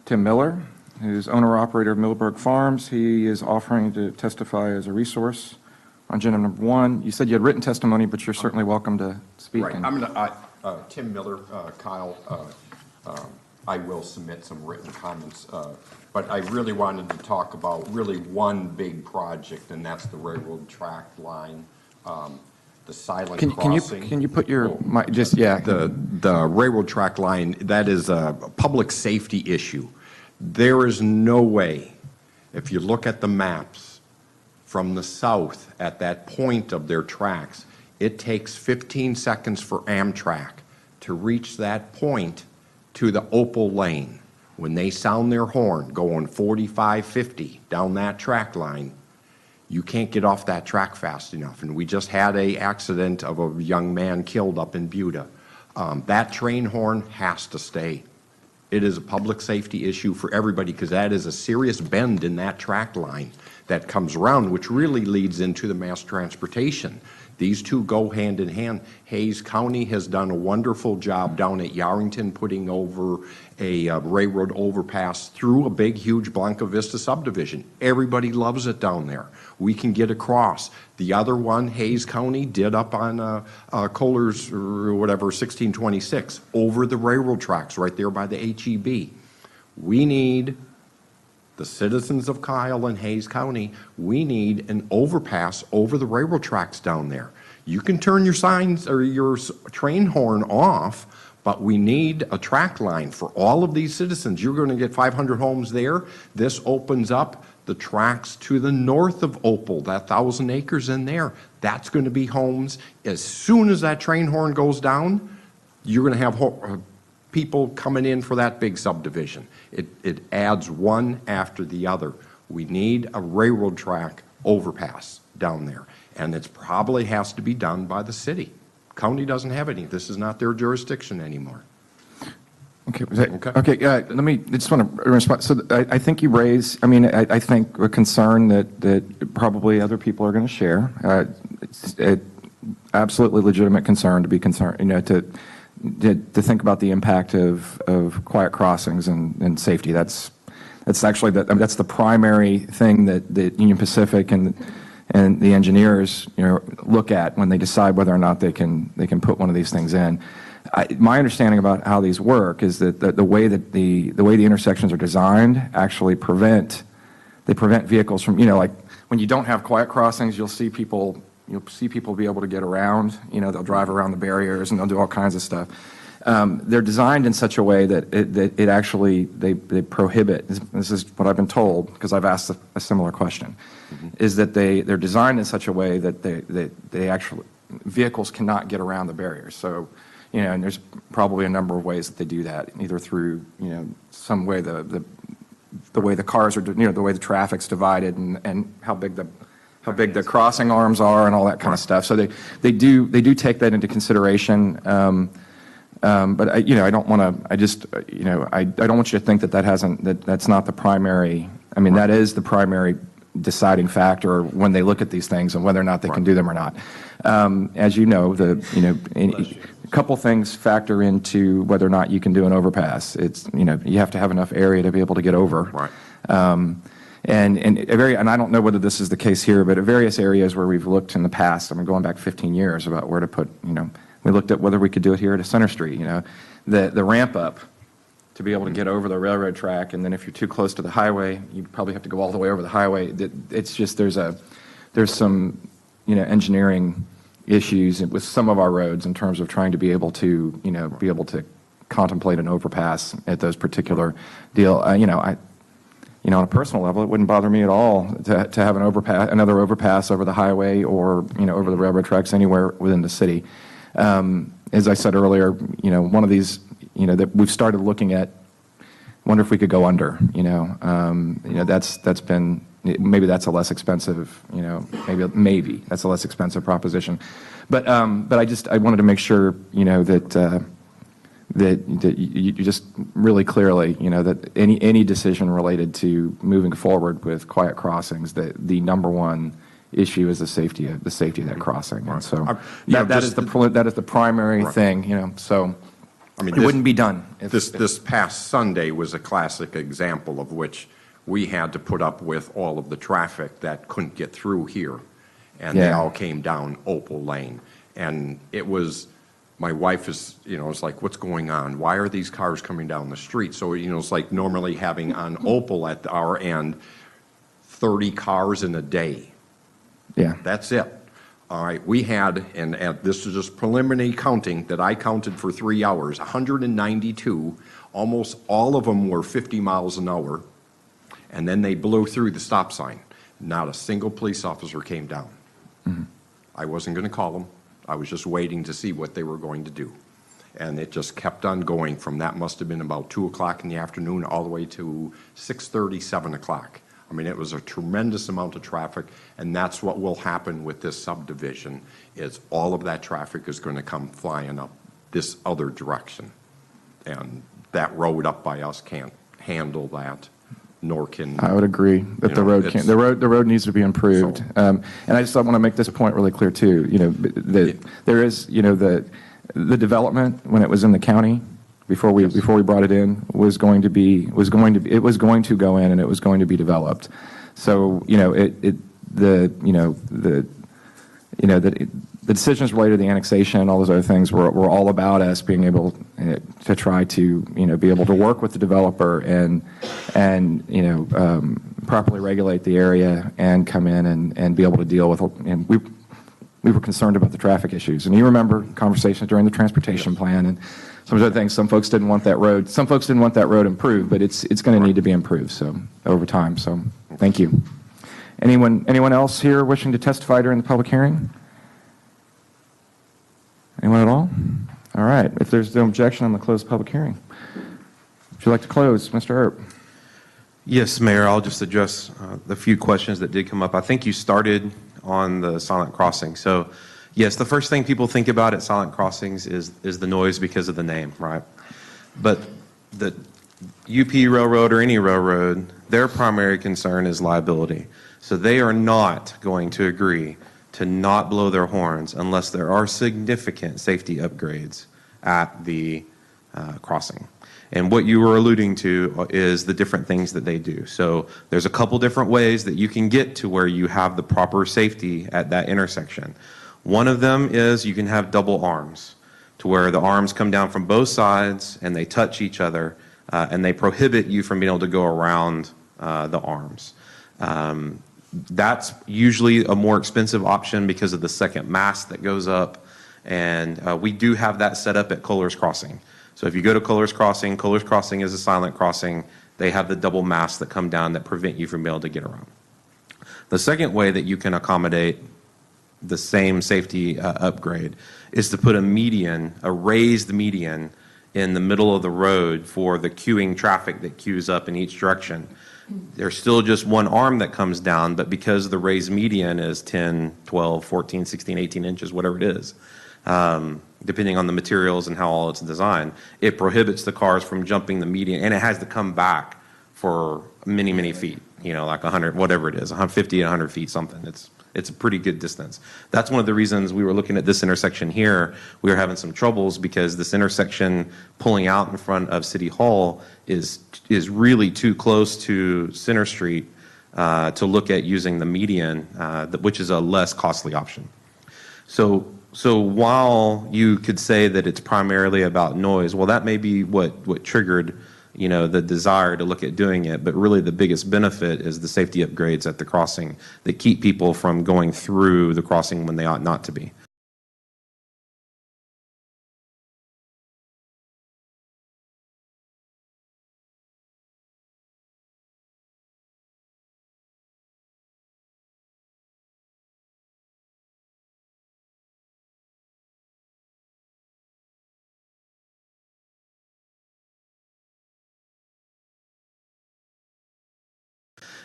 Speaker 1: Tim Miller, who's owner-operator of Millburg Farms. He is offering to testify as a resource on agenda number 1. You said you had written testimony, but you're certainly welcome to speak.
Speaker 3: Right, I'm gonna, Tim Miller, Kyle, I will submit some written comments, but I really wanted to talk about really one big project, and that's the railroad track line, the silent crossing.
Speaker 1: Can you put your, just, yeah.
Speaker 3: The railroad track line, that is a public safety issue. There is no way, if you look at the maps from the south at that point of their tracks, it takes 15 seconds for Amtrak to reach that point to the Opal lane. When they sound their horn going 45, 50 down that track line, you can't get off that track fast enough. And we just had an accident of a young man killed up in Buda. That train horn has to stay. It is a public safety issue for everybody because that is a serious bend in that track line that comes around, which really leads into the mass transportation. These two go hand in hand. Hayes County has done a wonderful job down at Yarrington putting over a railroad overpass through a big, huge Blanca Vista subdivision. Everybody loves it down there. We can get across. The other one, Hayes County did up on Kohler's, or whatever, 1626, over the railroad tracks right there by the HEB. We need, the citizens of Kyle and Hayes County, we need an overpass over the railroad tracks down there. You can turn your signs or your train horn off, but we need a track line for all of these citizens. You're going to get 500 homes there. This opens up the tracks to the north of Opal, that 1,000 acres in there. That's going to be homes. As soon as that train horn goes down, you're going to have people coming in for that big subdivision. It adds one after the other. We need a railroad track overpass down there, and it probably has to be done by the city. County doesn't have any. This is not their jurisdiction anymore.
Speaker 1: Okay. Let me, I just want to respond. So I think you raise, I think a concern that probably other people are going to share. It's absolutely legitimate concern to be concerned, to think about the impact of quiet crossings and safety. That's actually that's the primary thing that Union Pacific and the engineers look at when they decide whether or not they can put one of these things in. My understanding about how these work is that the way the intersections are designed actually prevent vehicles from, like when you don't have quiet crossings, you'll see people be able to get around. They'll drive around the barriers and they'll do all kinds of stuff. they're designed in such a way that it actually, they prohibit, this is what I've been told, because I've asked a similar question, is that they're designed in such a way that they actually, vehicles cannot get around the barriers. So, and there's probably a number of ways that they do that, either through, some way the way the cars are, the way the traffic's divided and how big the crossing arms are and all that kind of stuff. So they do take that into consideration. But I don't want to. I don't want you to think that's not the primary. I mean, that is the primary deciding factor when they look at these things and whether or not they can do them or not. As you know, a couple things factor into whether or not you can do an overpass. It's you have to have enough area to be able to get over.
Speaker 3: Right.
Speaker 1: And I don't know whether this is the case here, but at various areas where we've looked in the past, I mean, going back 15 years about where to put, we looked at whether we could do it here at Center Street, the ramp up to be able to get over the railroad track, and then if you're too close to the highway, you probably have to go all the way over the highway. It's just there's some engineering issues with some of our roads in terms of trying to be able to contemplate an overpass at those particular deal. On a personal level, it wouldn't bother me at all to have another overpass over the highway or over the railroad tracks anywhere within the city. As I said earlier, one of these, that we've started looking at, wonder if we could go under, that's been, maybe that's a less expensive, maybe that's a less expensive proposition. But I wanted to make sure, that you just really clearly, that any decision related to moving forward with quiet crossings, that the number one issue is the safety of that crossing. And so that is the primary thing, so
Speaker 3: I mean,
Speaker 1: it wouldn't be done.
Speaker 3: This past Sunday was a classic example of which we had to put up with all of the traffic that couldn't get through here. And they all came down Opal Lane. And it was, my wife is, it's like, what's going on? Why are these cars coming down the street? So, it's like normally having on Opal at our end 30 cars in a day.
Speaker 1: Yeah.
Speaker 3: That's it. All right, we had, and this is just preliminary counting that I counted for 3 hours, 192. Almost all of them were 50 miles an hour. And then they blew through the stop sign. Not a single police officer came down. Mm-hmm. I wasn't going to call them. I was just waiting to see what they were going to do. And it just kept on going from that must have been about 2 o'clock in the afternoon all the way to 6:30, 7 o'clock. I mean, it was a tremendous amount of traffic, and that's what will happen with this subdivision, is all of that traffic is going to come flying up this other direction. And that road up by us can't handle that, nor can...
Speaker 1: I would agree that the road needs to be improved. And I just want to make this point really clear, too. There is, the development, when it was in the county, before we brought it in, was going to go in and it was going to be developed. So the decisions related to the annexation and all those other things were all about us being able to try to be able to work with the developer and properly regulate the area and come in and be able to deal with, and we were concerned about the traffic issues. And you remember conversations during the transportation plan and some of the other things. Some folks didn't want that road. Some folks didn't want that road improved, but it's going to need to be improved. So over time. So thank you. Anyone else here wishing to testify during the public hearing? Anyone at all? All right. If there's no objection, I'm going to close the public hearing. Would you like to close, Mr. Earp?
Speaker 5: Yes, Mayor. I'll just address the few questions that did come up. I think you started on the silent crossing. So, yes, the first thing people think about at silent crossings is the noise because of the name, right? But the UP Railroad or any railroad, their primary concern is liability. So they are not going to agree to not blow their horns unless there are significant safety upgrades at the crossing. And what you were alluding to is the different things that they do. So there's a couple different ways that you can get to where you have the proper safety at that intersection. One of them is you can have double arms, to where the arms come down from both sides and they touch each other, and they prohibit you from being able to go around the arms. That's usually a more expensive option because of the second mast that goes up And we do have that set up at Kohler's Crossing. So if you go to Kohler's Crossing is a silent crossing. They have the double masts that come down that prevent you from being able to get around. The second way that you can accommodate the same safety upgrade is to put a median, a raised median, in the middle of the road for the queuing traffic that queues up in each direction. There's still just one arm that comes down, but because the raised median is 10, 12, 14, 16, 18 inches, whatever it is, depending on the materials and how all it's designed, it prohibits the cars from jumping the median, and it has to come back for many, many feet, like 100, whatever it is, 150, 100 feet, something. It's a pretty good distance. That's one of the reasons we were looking at this intersection here. We were having some troubles because this intersection pulling out in front of City Hall is really too close to Center Street to look at using the median, which is a less costly option. So while you could say that it's primarily about noise, well, that may be what triggered the desire to look at doing it, but really the biggest benefit is the safety upgrades at the crossing that keep people from going through the crossing when they ought not to be.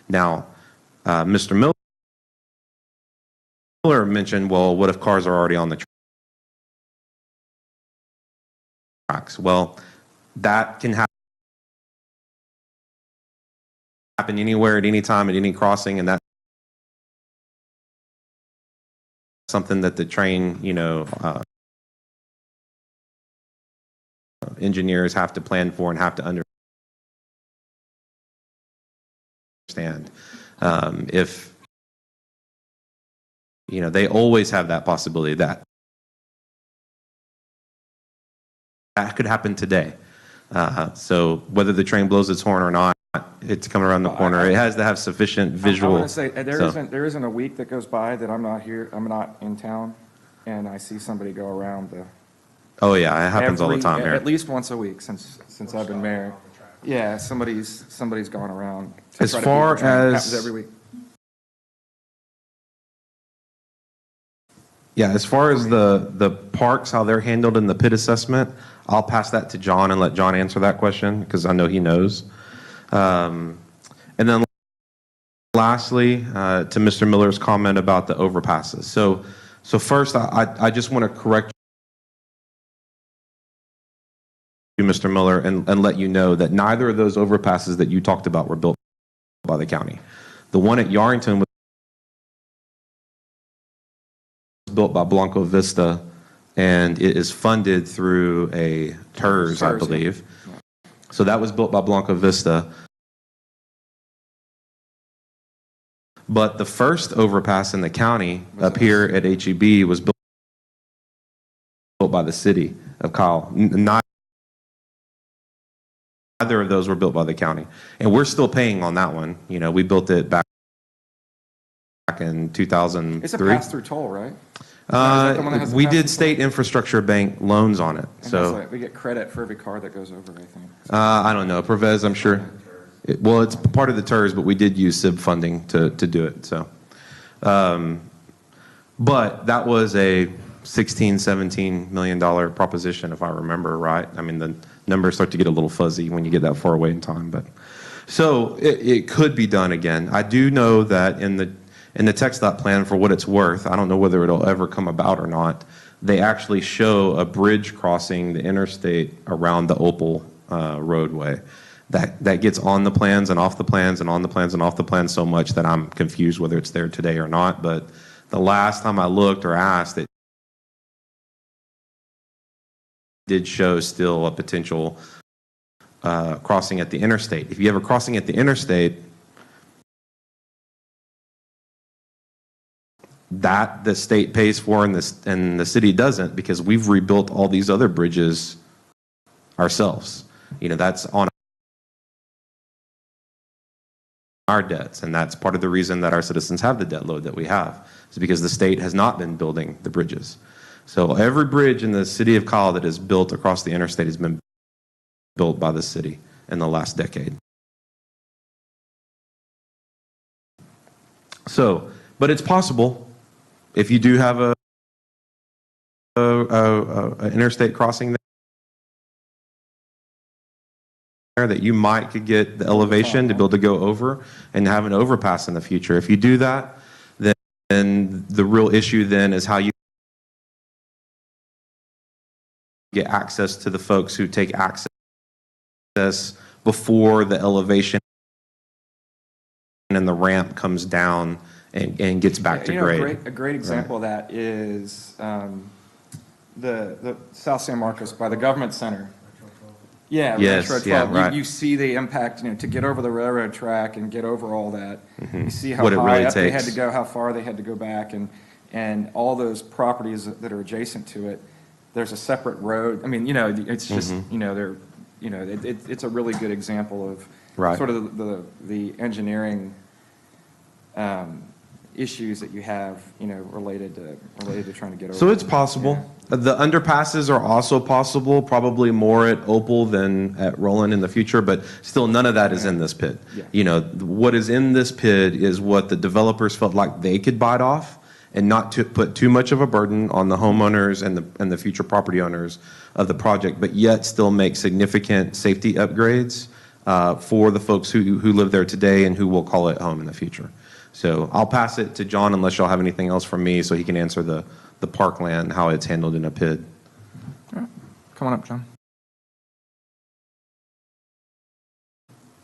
Speaker 5: Now, Mr. Miller mentioned, well, what if cars are already on the tracks? Well, that can happen anywhere at any time at any crossing, and that's something that the train, engineers have to plan for and have to understand. If they always have that possibility that could happen today. So whether the train blows its horn or not, it's coming around the corner. It has to have sufficient visual.
Speaker 1: I want to say there isn't a week that goes by that I'm not here. I'm not in town, and I see somebody go around the.
Speaker 5: Oh yeah, it happens all the time here.
Speaker 1: At least once a week since I've been mayor. Yeah, somebody's gone around.
Speaker 5: As far as
Speaker 1: happens every week.
Speaker 5: Yeah, as far as the parks, how they're handled in the pit assessment, I'll pass that to John and let John answer that question because I know he knows. And then lastly, to Mr. Miller's comment about the overpasses. So first, I just want to correct you, Mr. Miller, and let you know that neither of those overpasses that you talked about were built by the county. The one at Yarrington was built by Blanco Vista, and it is funded through a TERS, I believe. Yeah. So that was built by Blanco Vista. But the first overpass in the county up here at HEB was built by the city of Kyle. Neither of those were built by the county. And we're still paying on that one. We built it back in 2003.
Speaker 1: It's a pass-through toll, right?
Speaker 5: We did state infrastructure bank loans on it.
Speaker 1: And
Speaker 5: so
Speaker 1: we get credit for every car that goes over, I think.
Speaker 5: I don't know. Pervez, I'm sure. It's part of the TERS, but we did use SIB funding to do it. So, but that was a $16-17 million proposition, if I remember right. I mean, the numbers start to get a little fuzzy when you get that far away in time. But so it could be done again. I do know that in the TxDOT plan, for what it's worth, I don't know whether it'll ever come about or not, they actually show a bridge crossing the interstate around the Opal roadway. That gets on the plans and off the plans and on the plans and off the plans so much that I'm confused whether it's there today or not. But the last time I looked or asked, it did show still a potential crossing at the interstate. If you have a crossing at the interstate, that the state pays for and the city doesn't, because we've rebuilt all these other bridges ourselves. That's on our debts, and that's part of the reason that our citizens have the debt load that we have, is because the state has not been building the bridges. So every bridge in the city of Kyle that is built across the interstate has been built by the city in the last decade. So, but it's possible if you do have a interstate crossing there that you might could get the elevation to be able to go over and have an overpass in the future. If you do that, then the real issue then is how you get access to the folks who take access before the elevation and the ramp comes down and gets back to grade.
Speaker 1: A great example of that is the South San Marcos by the Government Center. Yeah,
Speaker 5: Yes,
Speaker 1: Retro 12.
Speaker 5: yeah, right.
Speaker 1: You see the impact, to get over the railroad track and get over all that. You see how
Speaker 5: What it
Speaker 1: high
Speaker 5: really
Speaker 1: up they had
Speaker 5: takes.
Speaker 1: to go, how far they had to go back, and all those properties that are adjacent to it. There's a separate road. I mean, it's just, it's a really good example of
Speaker 5: Right.
Speaker 1: sort of the engineering issues that you have, related to trying to get over.
Speaker 5: So it's possible.
Speaker 1: Yeah.
Speaker 5: The underpasses are also possible, probably more at Opal than at Roland in the future, but still none of that is in this pit.
Speaker 1: Yeah.
Speaker 5: What is in this pit is what the developers felt like they could bite off and not to put too much of a burden on the homeowners and the future property owners of the project, but yet still make significant safety upgrades for the folks who live there today and who will call it home in the future. So I'll pass it to John unless y'all have anything else from me so he can answer the parkland, how it's handled in a PID.
Speaker 1: All right. Come on up, John.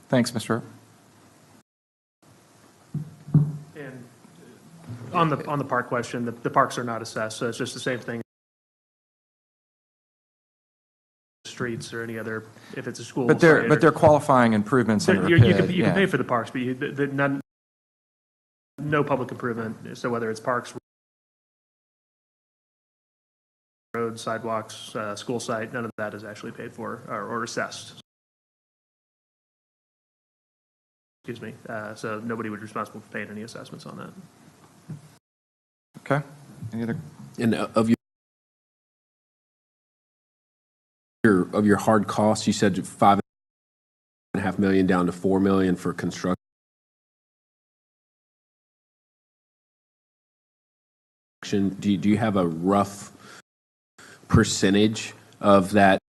Speaker 1: Thanks, Mr. Earp.
Speaker 9: And on the park question, the parks are not assessed, so it's just the same thing. Streets or any other, if it's a school.
Speaker 1: But they're qualifying improvements under a
Speaker 9: You
Speaker 1: PID.
Speaker 9: can pay for the parks, but no public improvement, so whether it's parks, roads, sidewalks, school site, none of that is actually paid for or assessed. Excuse me, so nobody would be responsible for paying any assessments on that.
Speaker 1: Okay. Any other?
Speaker 7: And of your hard costs, you said $5.5 million down to $4 million for construction. Do you have a rough percentage of that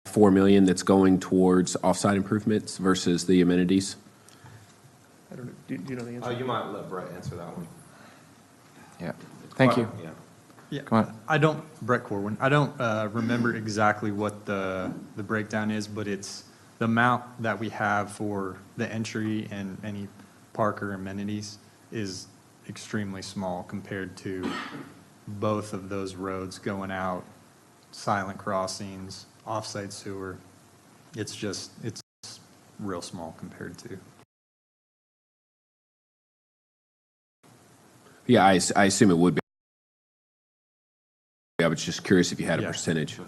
Speaker 7: $4 million that's going towards offsite improvements versus the amenities?
Speaker 9: I don't know, do you know the answer?
Speaker 5: You might let Brett answer that one.
Speaker 1: Yeah. Thank you.
Speaker 5: Yeah.
Speaker 6: Yeah,
Speaker 1: Go on.
Speaker 6: Brett Corwin, I don't remember exactly what the breakdown is, but it's the amount that we have for the entry and any park or amenities is extremely small compared to both of those roads going out, silent crossings, off-site sewer. It's real small compared to.
Speaker 7: Yeah, I assume it would be. I was just curious if you had a
Speaker 6: Yeah.
Speaker 7: percentage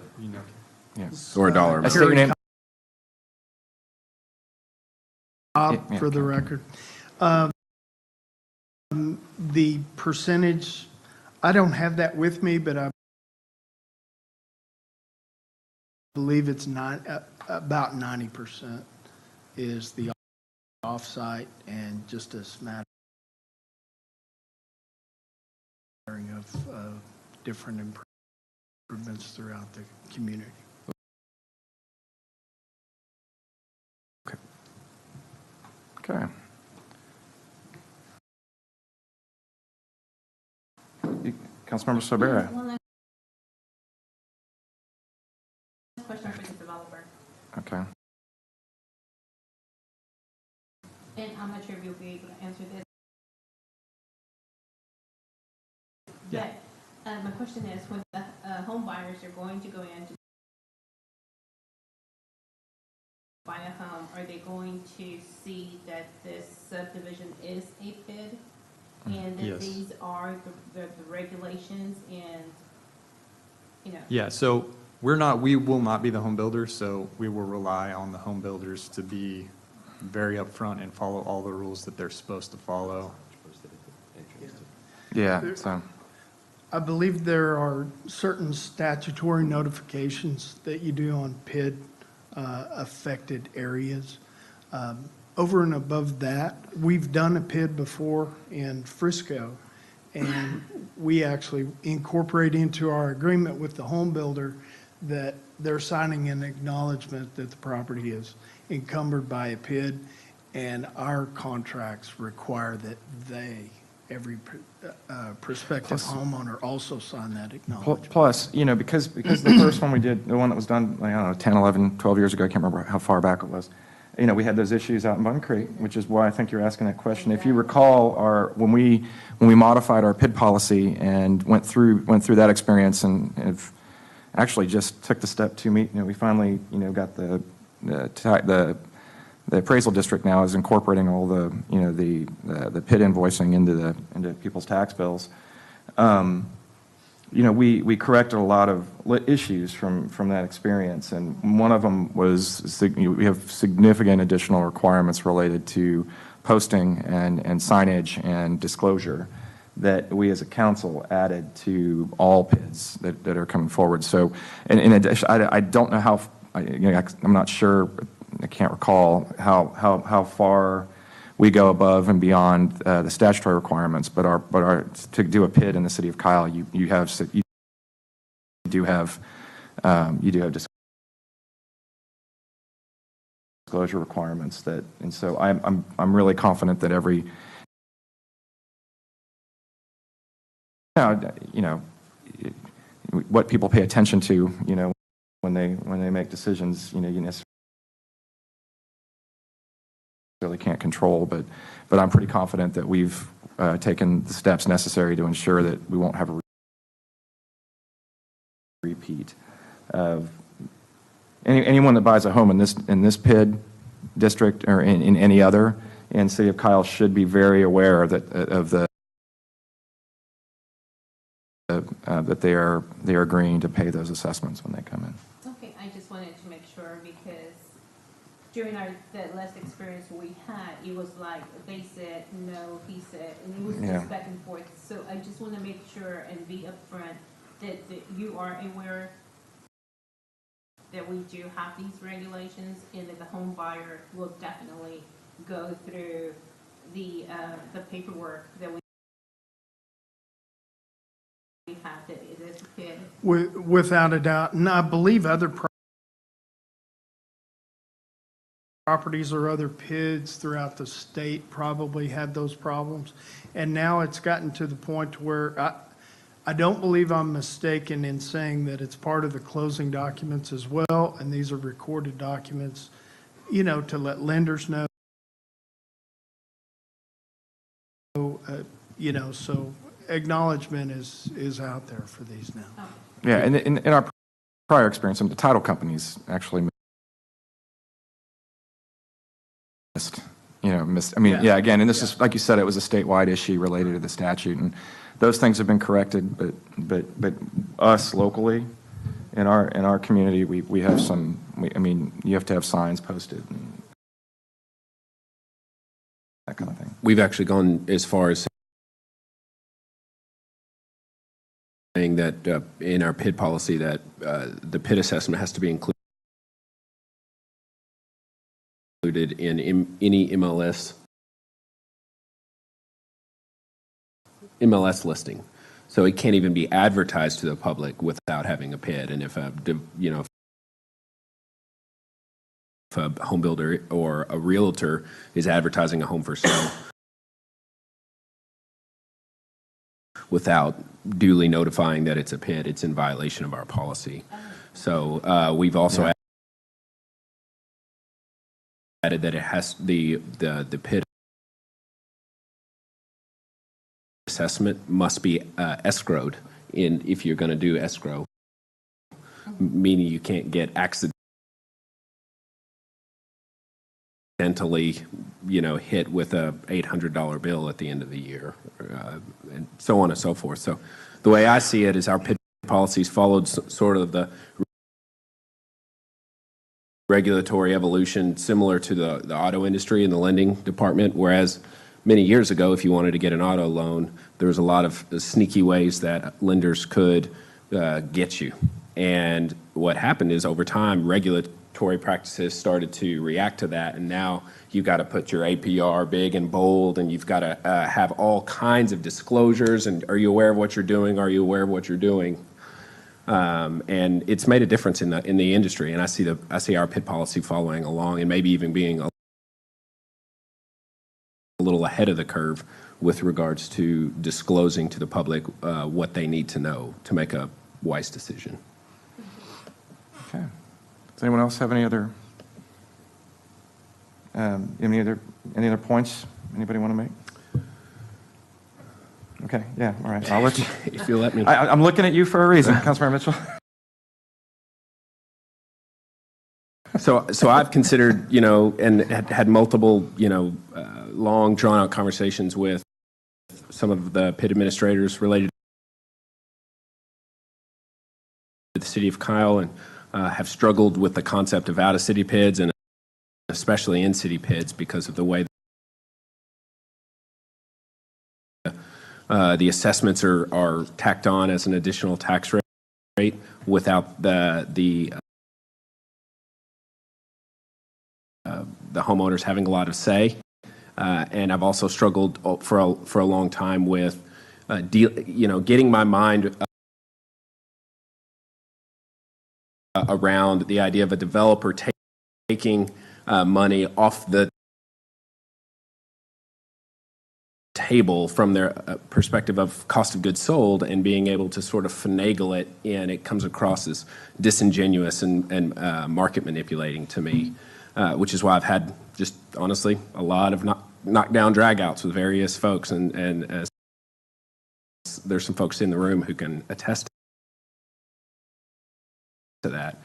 Speaker 1: Yeah.
Speaker 7: or a dollar
Speaker 1: I
Speaker 7: amount.
Speaker 1: state your name. Yeah,
Speaker 11: For the record. The percentage, I don't have that with me, but I believe it's about 90% is the offsite and just a smattering of different improvements throughout the community.
Speaker 1: Okay. Councilmember Sobera.
Speaker 8: One last question for the developer,
Speaker 1: Okay.
Speaker 8: and I'm not sure if you'll be able to answer this.
Speaker 6: Yeah.
Speaker 8: But my question is, when the home buyers are going to go in to buy a home, are they going to see that this subdivision is a PID? And that
Speaker 6: Yes.
Speaker 8: these are the regulations and,
Speaker 6: Yeah, so we will not be the home builders, so we will rely on the home builders to be very upfront and follow all the rules that they're supposed to follow.
Speaker 1: Yeah, so,
Speaker 11: I believe there are certain statutory notifications that you do on PID affected areas. Over and above that, we've done a PID before in Frisco, and we actually incorporate into our agreement with the home builder that they're signing an acknowledgement that the property is encumbered by a PID, and our contracts require that every prospective homeowner also sign that acknowledgement.
Speaker 1: plus, you know, because the first one we did, the one that was done, I don't know, 10, 11, 12 years ago, I can't remember how far back it was. You know, we had those issues out in Bun Creek, which is why I think you're asking that question. If you recall, when we modified our PID policy and went through that experience and have actually just took the step to meet, you know, we finally, you know, got the appraisal district now is incorporating all the, you know, the PID invoicing into people's tax bills. You know, we corrected a lot of issues from that experience, and one of them was we have significant additional requirements related to posting and signage and disclosure that we as a council added to all PIDs that are coming forward. So, in addition, I don't know how, you know, I'm not sure, I can't recall how far we go above and beyond the statutory requirements, but to do a PID in the city of Kyle, you do have disclosure requirements that, and so I'm really confident that every, you know, what people pay attention to, you know, when they make decisions, you know, you necessarily can't control, but I'm pretty confident that we've taken the steps necessary to ensure that we won't have a repeat of anyone that buys a home in this PID district or in any other in city of Kyle should be very aware that that they are agreeing to pay those assessments when they come in.
Speaker 8: Okay, I just wanted to make sure because during the last experience we had, it was like they said no, he said, and it was just back and forth. So I just want to make sure and be upfront that you are aware that we do have these regulations, and that the home buyer will definitely go through the paperwork that we have, that it is a PID.
Speaker 11: Without a doubt, and I believe other properties or other PIDs throughout the state probably had those problems. And now it's gotten to the point where I don't believe I'm mistaken in saying that it's part of the closing documents as well, and these are recorded documents, you know, to let lenders know, you know, so acknowledgement is out there for these now.
Speaker 8: Oh.
Speaker 1: Yeah, and in our prior experience, the title companies actually missed. I mean, yeah, again, and this is, like you said, it was a statewide issue related to the statute, and those things have been corrected, but us locally, in our community, we have some, I mean, you have to have signs posted and that kind of thing.
Speaker 7: We've actually gone as far as saying that in our PID policy that the PID assessment has to be included in any MLS listing. So it can't even be advertised to the public without having a PID. And if a home builder or a realtor is advertising a home for sale without duly notifying that it's a PID, it's in violation of our policy. So we've also added that it has the PID assessment must be escrowed if you're going to do escrow, meaning you can't get accidentally, hit with a $800 bill at the end of the year, and so on and so forth. So the way I see it is our PID policies followed sort of the regulatory evolution similar to the auto industry and the lending department, whereas many years ago, if you wanted to get an auto loan, there was a lot of sneaky ways that lenders could get you. And what happened is over time, regulatory practices started to react to that, and now you've got to put your APR big and bold, and you've got to have all kinds of disclosures, and are you aware of what you're doing? Are you aware of what you're doing? And it's made a difference in the industry, and I see our PID policy following along and maybe even being a little ahead of the curve with regards to disclosing to the public what they need to know to make a wise decision.
Speaker 1: Okay. Does anyone else have any other points anybody want to make? Okay, yeah, all right. I'll let you.
Speaker 7: If you let me.
Speaker 1: I'm looking at you for a reason, Councilmember Mitchell.
Speaker 7: So I've considered, and had multiple, long drawn-out conversations with some of the PID administrators related to the city of Kyle, and have struggled with the concept of out-of-city PIDs and especially in-city PIDs because of the way the assessments are tacked on as an additional tax rate without the homeowners having a lot of say. And I've also struggled for a long time with, getting my mind around the idea of a developer taking money off the table from their perspective of cost of goods sold and being able to sort of finagle it in. It comes across as disingenuous and market manipulating to me, which is why I've had just honestly a lot of knockdown dragouts with various folks, and there's some folks in the room who can attest to that.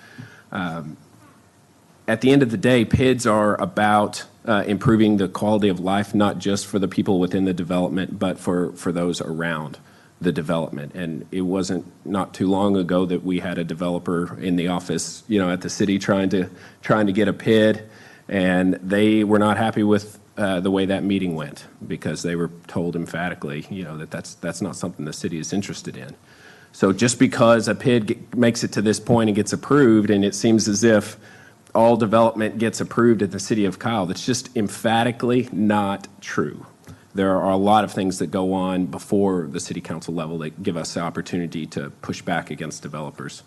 Speaker 7: At the end of the day, PIDs are about improving the quality of life, not just for the people within the development, but for those around the development. And it wasn't not too long ago that we had a developer in the office, at the city trying to get a PID, and they were not happy with the way that meeting went because they were told emphatically, that's not something the city is interested in. So just because a PID makes it to this point and gets approved, and it seems as if all development gets approved at the city of Kyle, that's just emphatically not true. There are a lot of things that go on before the city council level that give us the opportunity to push back against developers.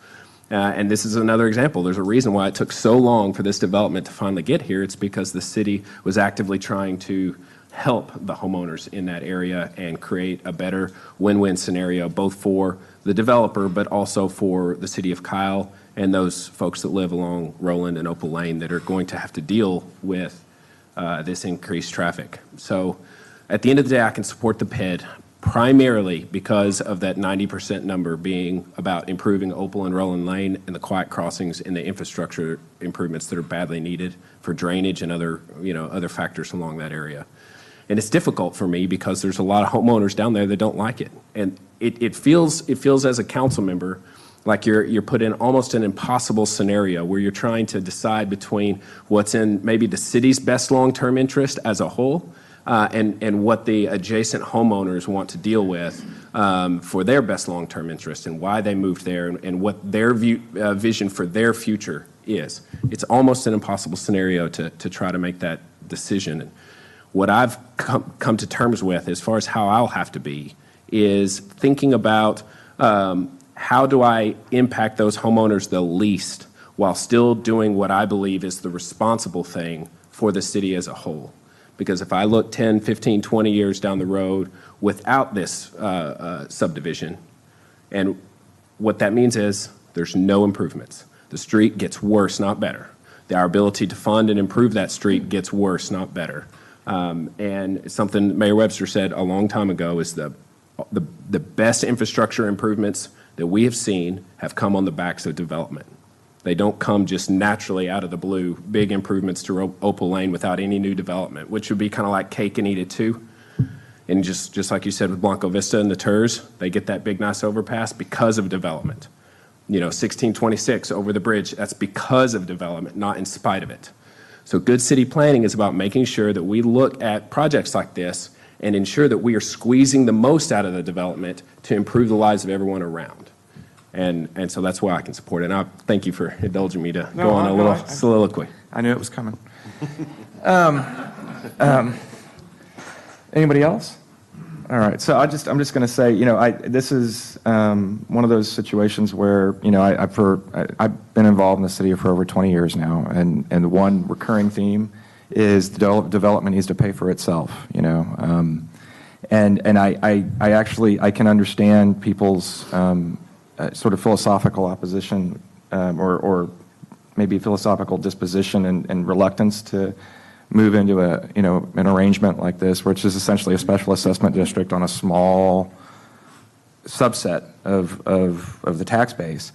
Speaker 7: And this is another example. There's a reason why it took so long for this development to finally get here. It's because the city was actively trying to help the homeowners in that area and create a better win-win scenario, both for the developer, but also for the city of Kyle and those folks that live along Roland and Opal Lane that are going to have to deal with this increased traffic. So at the end of the day, I can support the PID primarily because of that 90% number being about improving Opal and Roland Lane and the quiet crossings and the infrastructure improvements that are badly needed for drainage and other factors along that area. And it's difficult for me because there's a lot of homeowners down there that don't like it. And it feels as a council member like you're put in almost an impossible scenario where you're trying to decide between what's in maybe the city's best long-term interest as a whole and what the adjacent homeowners want to deal with for their best long-term interest and why they moved there and what their vision for their future is. It's almost an impossible scenario to try to make that decision. And what I've come to terms with as far as how I'll have to be is thinking about how do I impact those homeowners the least while still doing what I believe is the responsible thing for the city as a whole. Because if I look 10, 15, 20 years down the road without this subdivision, and what that means is there's no improvements. The street gets worse, not better. Our ability to fund and improve that street gets worse, not better. And something Mayor Webster said a long time ago is the best infrastructure improvements that we have seen have come on the backs of development. They don't come just naturally out of the blue, big improvements to Opal Lane without any new development, which would be kind of like cake and eat it too. And just like you said with Blanco Vista and the TERS, they get that big nice overpass because of development. 1626 over the bridge, that's because of development, not in spite of it. So good city planning is about making sure that we look at projects like this and ensure that we are squeezing the most out of the development to improve the lives of everyone around. And so that's why I can support it. And I thank you for indulging me to go on a little soliloquy.
Speaker 1: I knew it was coming. Anybody else? All right, so I'm just going to say, this is one of those situations where, I've been involved in the city for over 20 years now, and the one recurring theme is the development needs to pay for itself, and I actually can understand people's sort of philosophical opposition or maybe philosophical disposition and reluctance to move into an arrangement like this, which is essentially a special assessment district on a small subset of the tax base.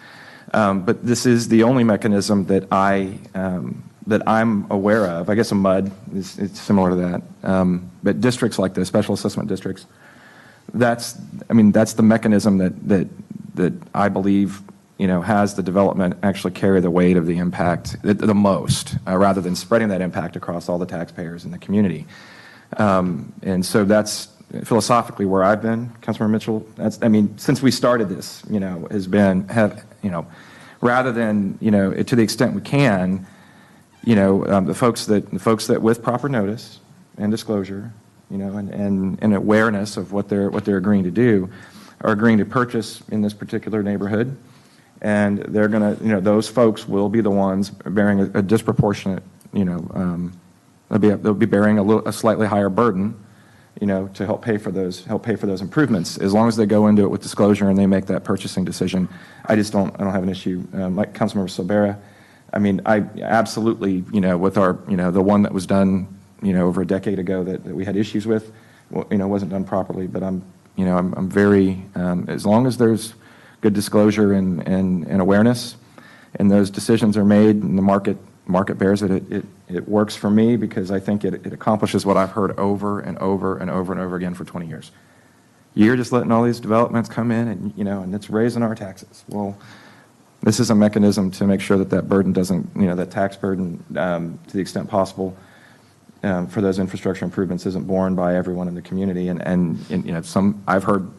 Speaker 1: But this is the only mechanism that I'm aware of. I guess a MUD is similar to that. But districts like this, special assessment districts, that's the mechanism that I believe has the development actually carry the weight of the impact the most, rather than spreading that impact across all the taxpayers in the community. And so that's philosophically where I've been, Councilmember Mitchell. Since we started this, has been rather than to the extent we can, the folks that with proper notice and disclosure, and awareness of what they're agreeing to do, are agreeing to purchase in this particular neighborhood. And they're going to, those folks will be the ones bearing a disproportionate, they'll be bearing a slightly higher burden, to help pay for those improvements. As long as they go into it with disclosure and they make that purchasing decision, I don't have an issue. Like Councilmember Silvera, I absolutely, with our, the one that was done, over a decade ago that we had issues with, wasn't done properly. But I'm very, as long as there's good disclosure and awareness, and those decisions are made, and the market bears it. It works for me because I think it accomplishes what I've heard over and over and over and over again for 20 years. You're just letting all these developments come in, and and it's raising our taxes. Well, this is a mechanism to make sure that burden doesn't, that tax burden, to the extent possible, for those infrastructure improvements isn't borne by everyone in the community. And I've heard,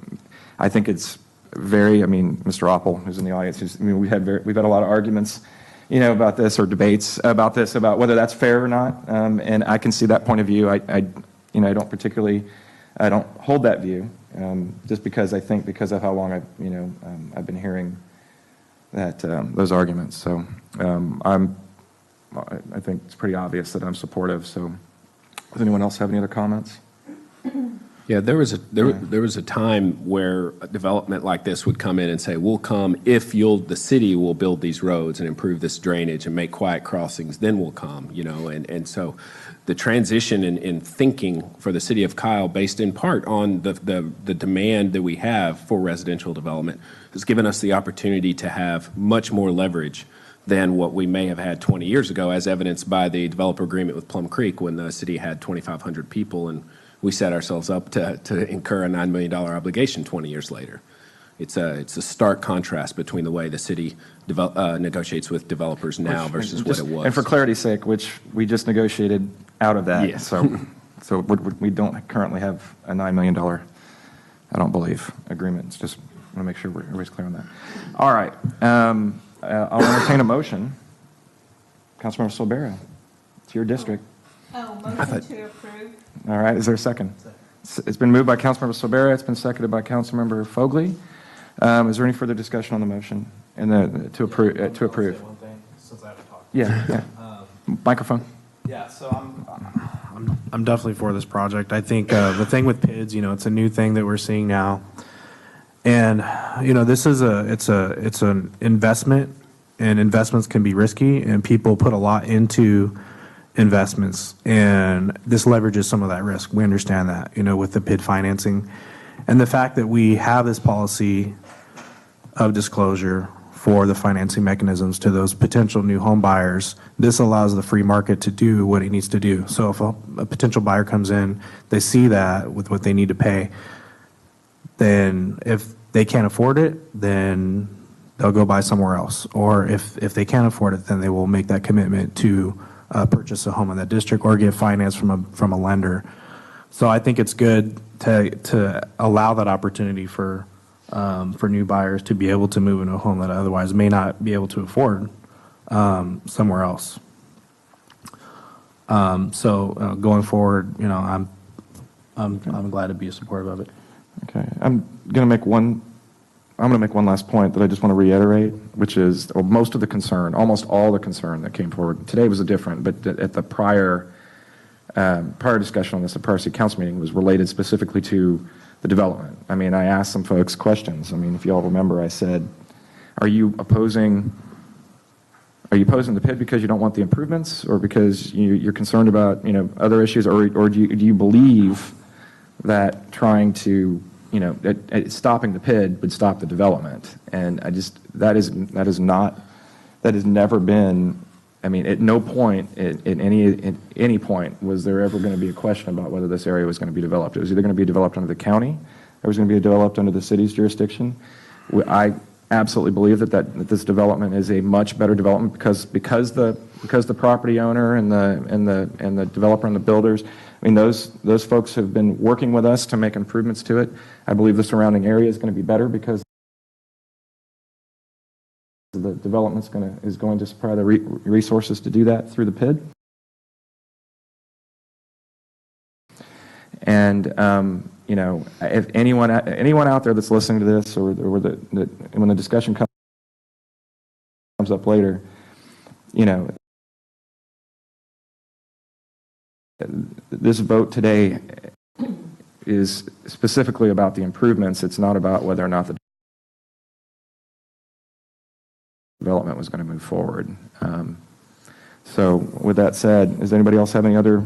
Speaker 1: I think it's very, Mr. Oppel, who's in the audience, we've had a lot of arguments, about this, or debates about this, about whether that's fair or not. And I can see that point of view. I don't hold that view, just because I think because of how long I've been hearing that those arguments. So I think it's pretty obvious that I'm supportive. So does anyone else have any other comments?
Speaker 7: Yeah, there was a time where a development like this would come in and say, we'll come if the city will build these roads and improve this drainage and make quiet crossings, then we'll come, and so the transition in thinking for the city of Kyle, based in part on the demand that we have for residential development, has given us the opportunity to have much more leverage than what we may have had 20 years ago, as evidenced by the developer agreement with Plum Creek, when the city had 2,500 people and we set ourselves up to incur a $9 million obligation 20 years later. It's a stark contrast between the way the city negotiates with developers now versus what it was.
Speaker 1: And for clarity's sake, which we just negotiated out of that.
Speaker 7: Yes.
Speaker 1: So we don't currently have a $9 million, I don't believe, agreement. It's just, I want to make sure everybody's clear on that. All right. I'll entertain a motion. Councilmember Silvera, it's your district.
Speaker 8: Motion to approve.
Speaker 1: All right, is there a second? It's been moved by Councilmember Silvera, it's been seconded by Councilmember Fogley. Is there any further discussion on the motion and to approve?
Speaker 12: One thing, since I haven't talked.
Speaker 1: Yeah. Microphone.
Speaker 12: Yeah, so I'm definitely for this project. I think the thing with PIDs, it's a new thing that we're seeing now, and this is it's an investment, and investments can be risky, and people put a lot into investments, and this leverages some of that risk. We understand that, with the PID financing, and the fact that we have this policy of disclosure for the financing mechanisms to those potential new home buyers. This allows the free market to do what it needs to do. So if a potential buyer comes in, they see that with what they need to pay, then if they can't afford it, then they'll go buy somewhere else. Or if they can't afford it, then they will make that commitment to purchase a home in that district or get finance from a lender So I think it's good to allow that opportunity for new buyers to be able to move into a home that otherwise may not be able to afford somewhere else. So going forward, you know, I'm glad to be supportive of it.
Speaker 1: Okay, I'm going to make one last point that I just want to reiterate, which is most of the concern, almost all the concern that came forward. Today was different, but at the prior discussion on this, the prior city council meeting was related specifically to the development. I mean, I asked some folks questions. I mean, if you all remember, I said, are you opposing the PID because you don't want the improvements, or because you're concerned about, you know, other issues, or do you believe that trying to, you know, stopping the PID would stop the development? And that has never been, I mean, at no point, at any point, was there ever going to be a question about whether this area was going to be developed. It was either going to be developed under the county, or it was going to be developed under the city's jurisdiction. I absolutely believe that this development is a much better development because the property owner and the developer and the builders, I mean, those folks have been working with us to make improvements to it. I believe the surrounding area is going to be better because the development's is going to supply the resources to do that through the PID. And you know, if anyone out there that's listening to this, or when the discussion comes up later, you know, this vote today is specifically about the improvements. It's not about whether or not the development was going to move forward. So with that said, does anybody else have any other?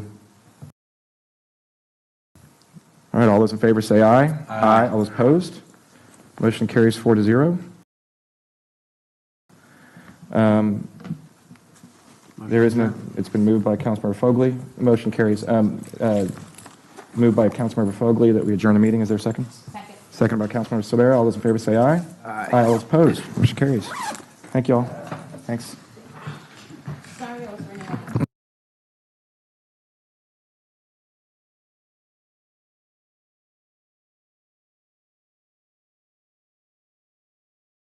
Speaker 1: All right, all those in favor say aye. Aye. All those opposed? Motion carries 4-0. There is no, it's been moved by Councilmember Fogley. The motion carries. Moved by Councilmember Fogley that we adjourn the meeting. Is there a second?
Speaker 8: Second.
Speaker 1: Second by Councilmember Silvera. All those in favor say aye. Aye. All those opposed? Motion carries. Thank you all. Thanks.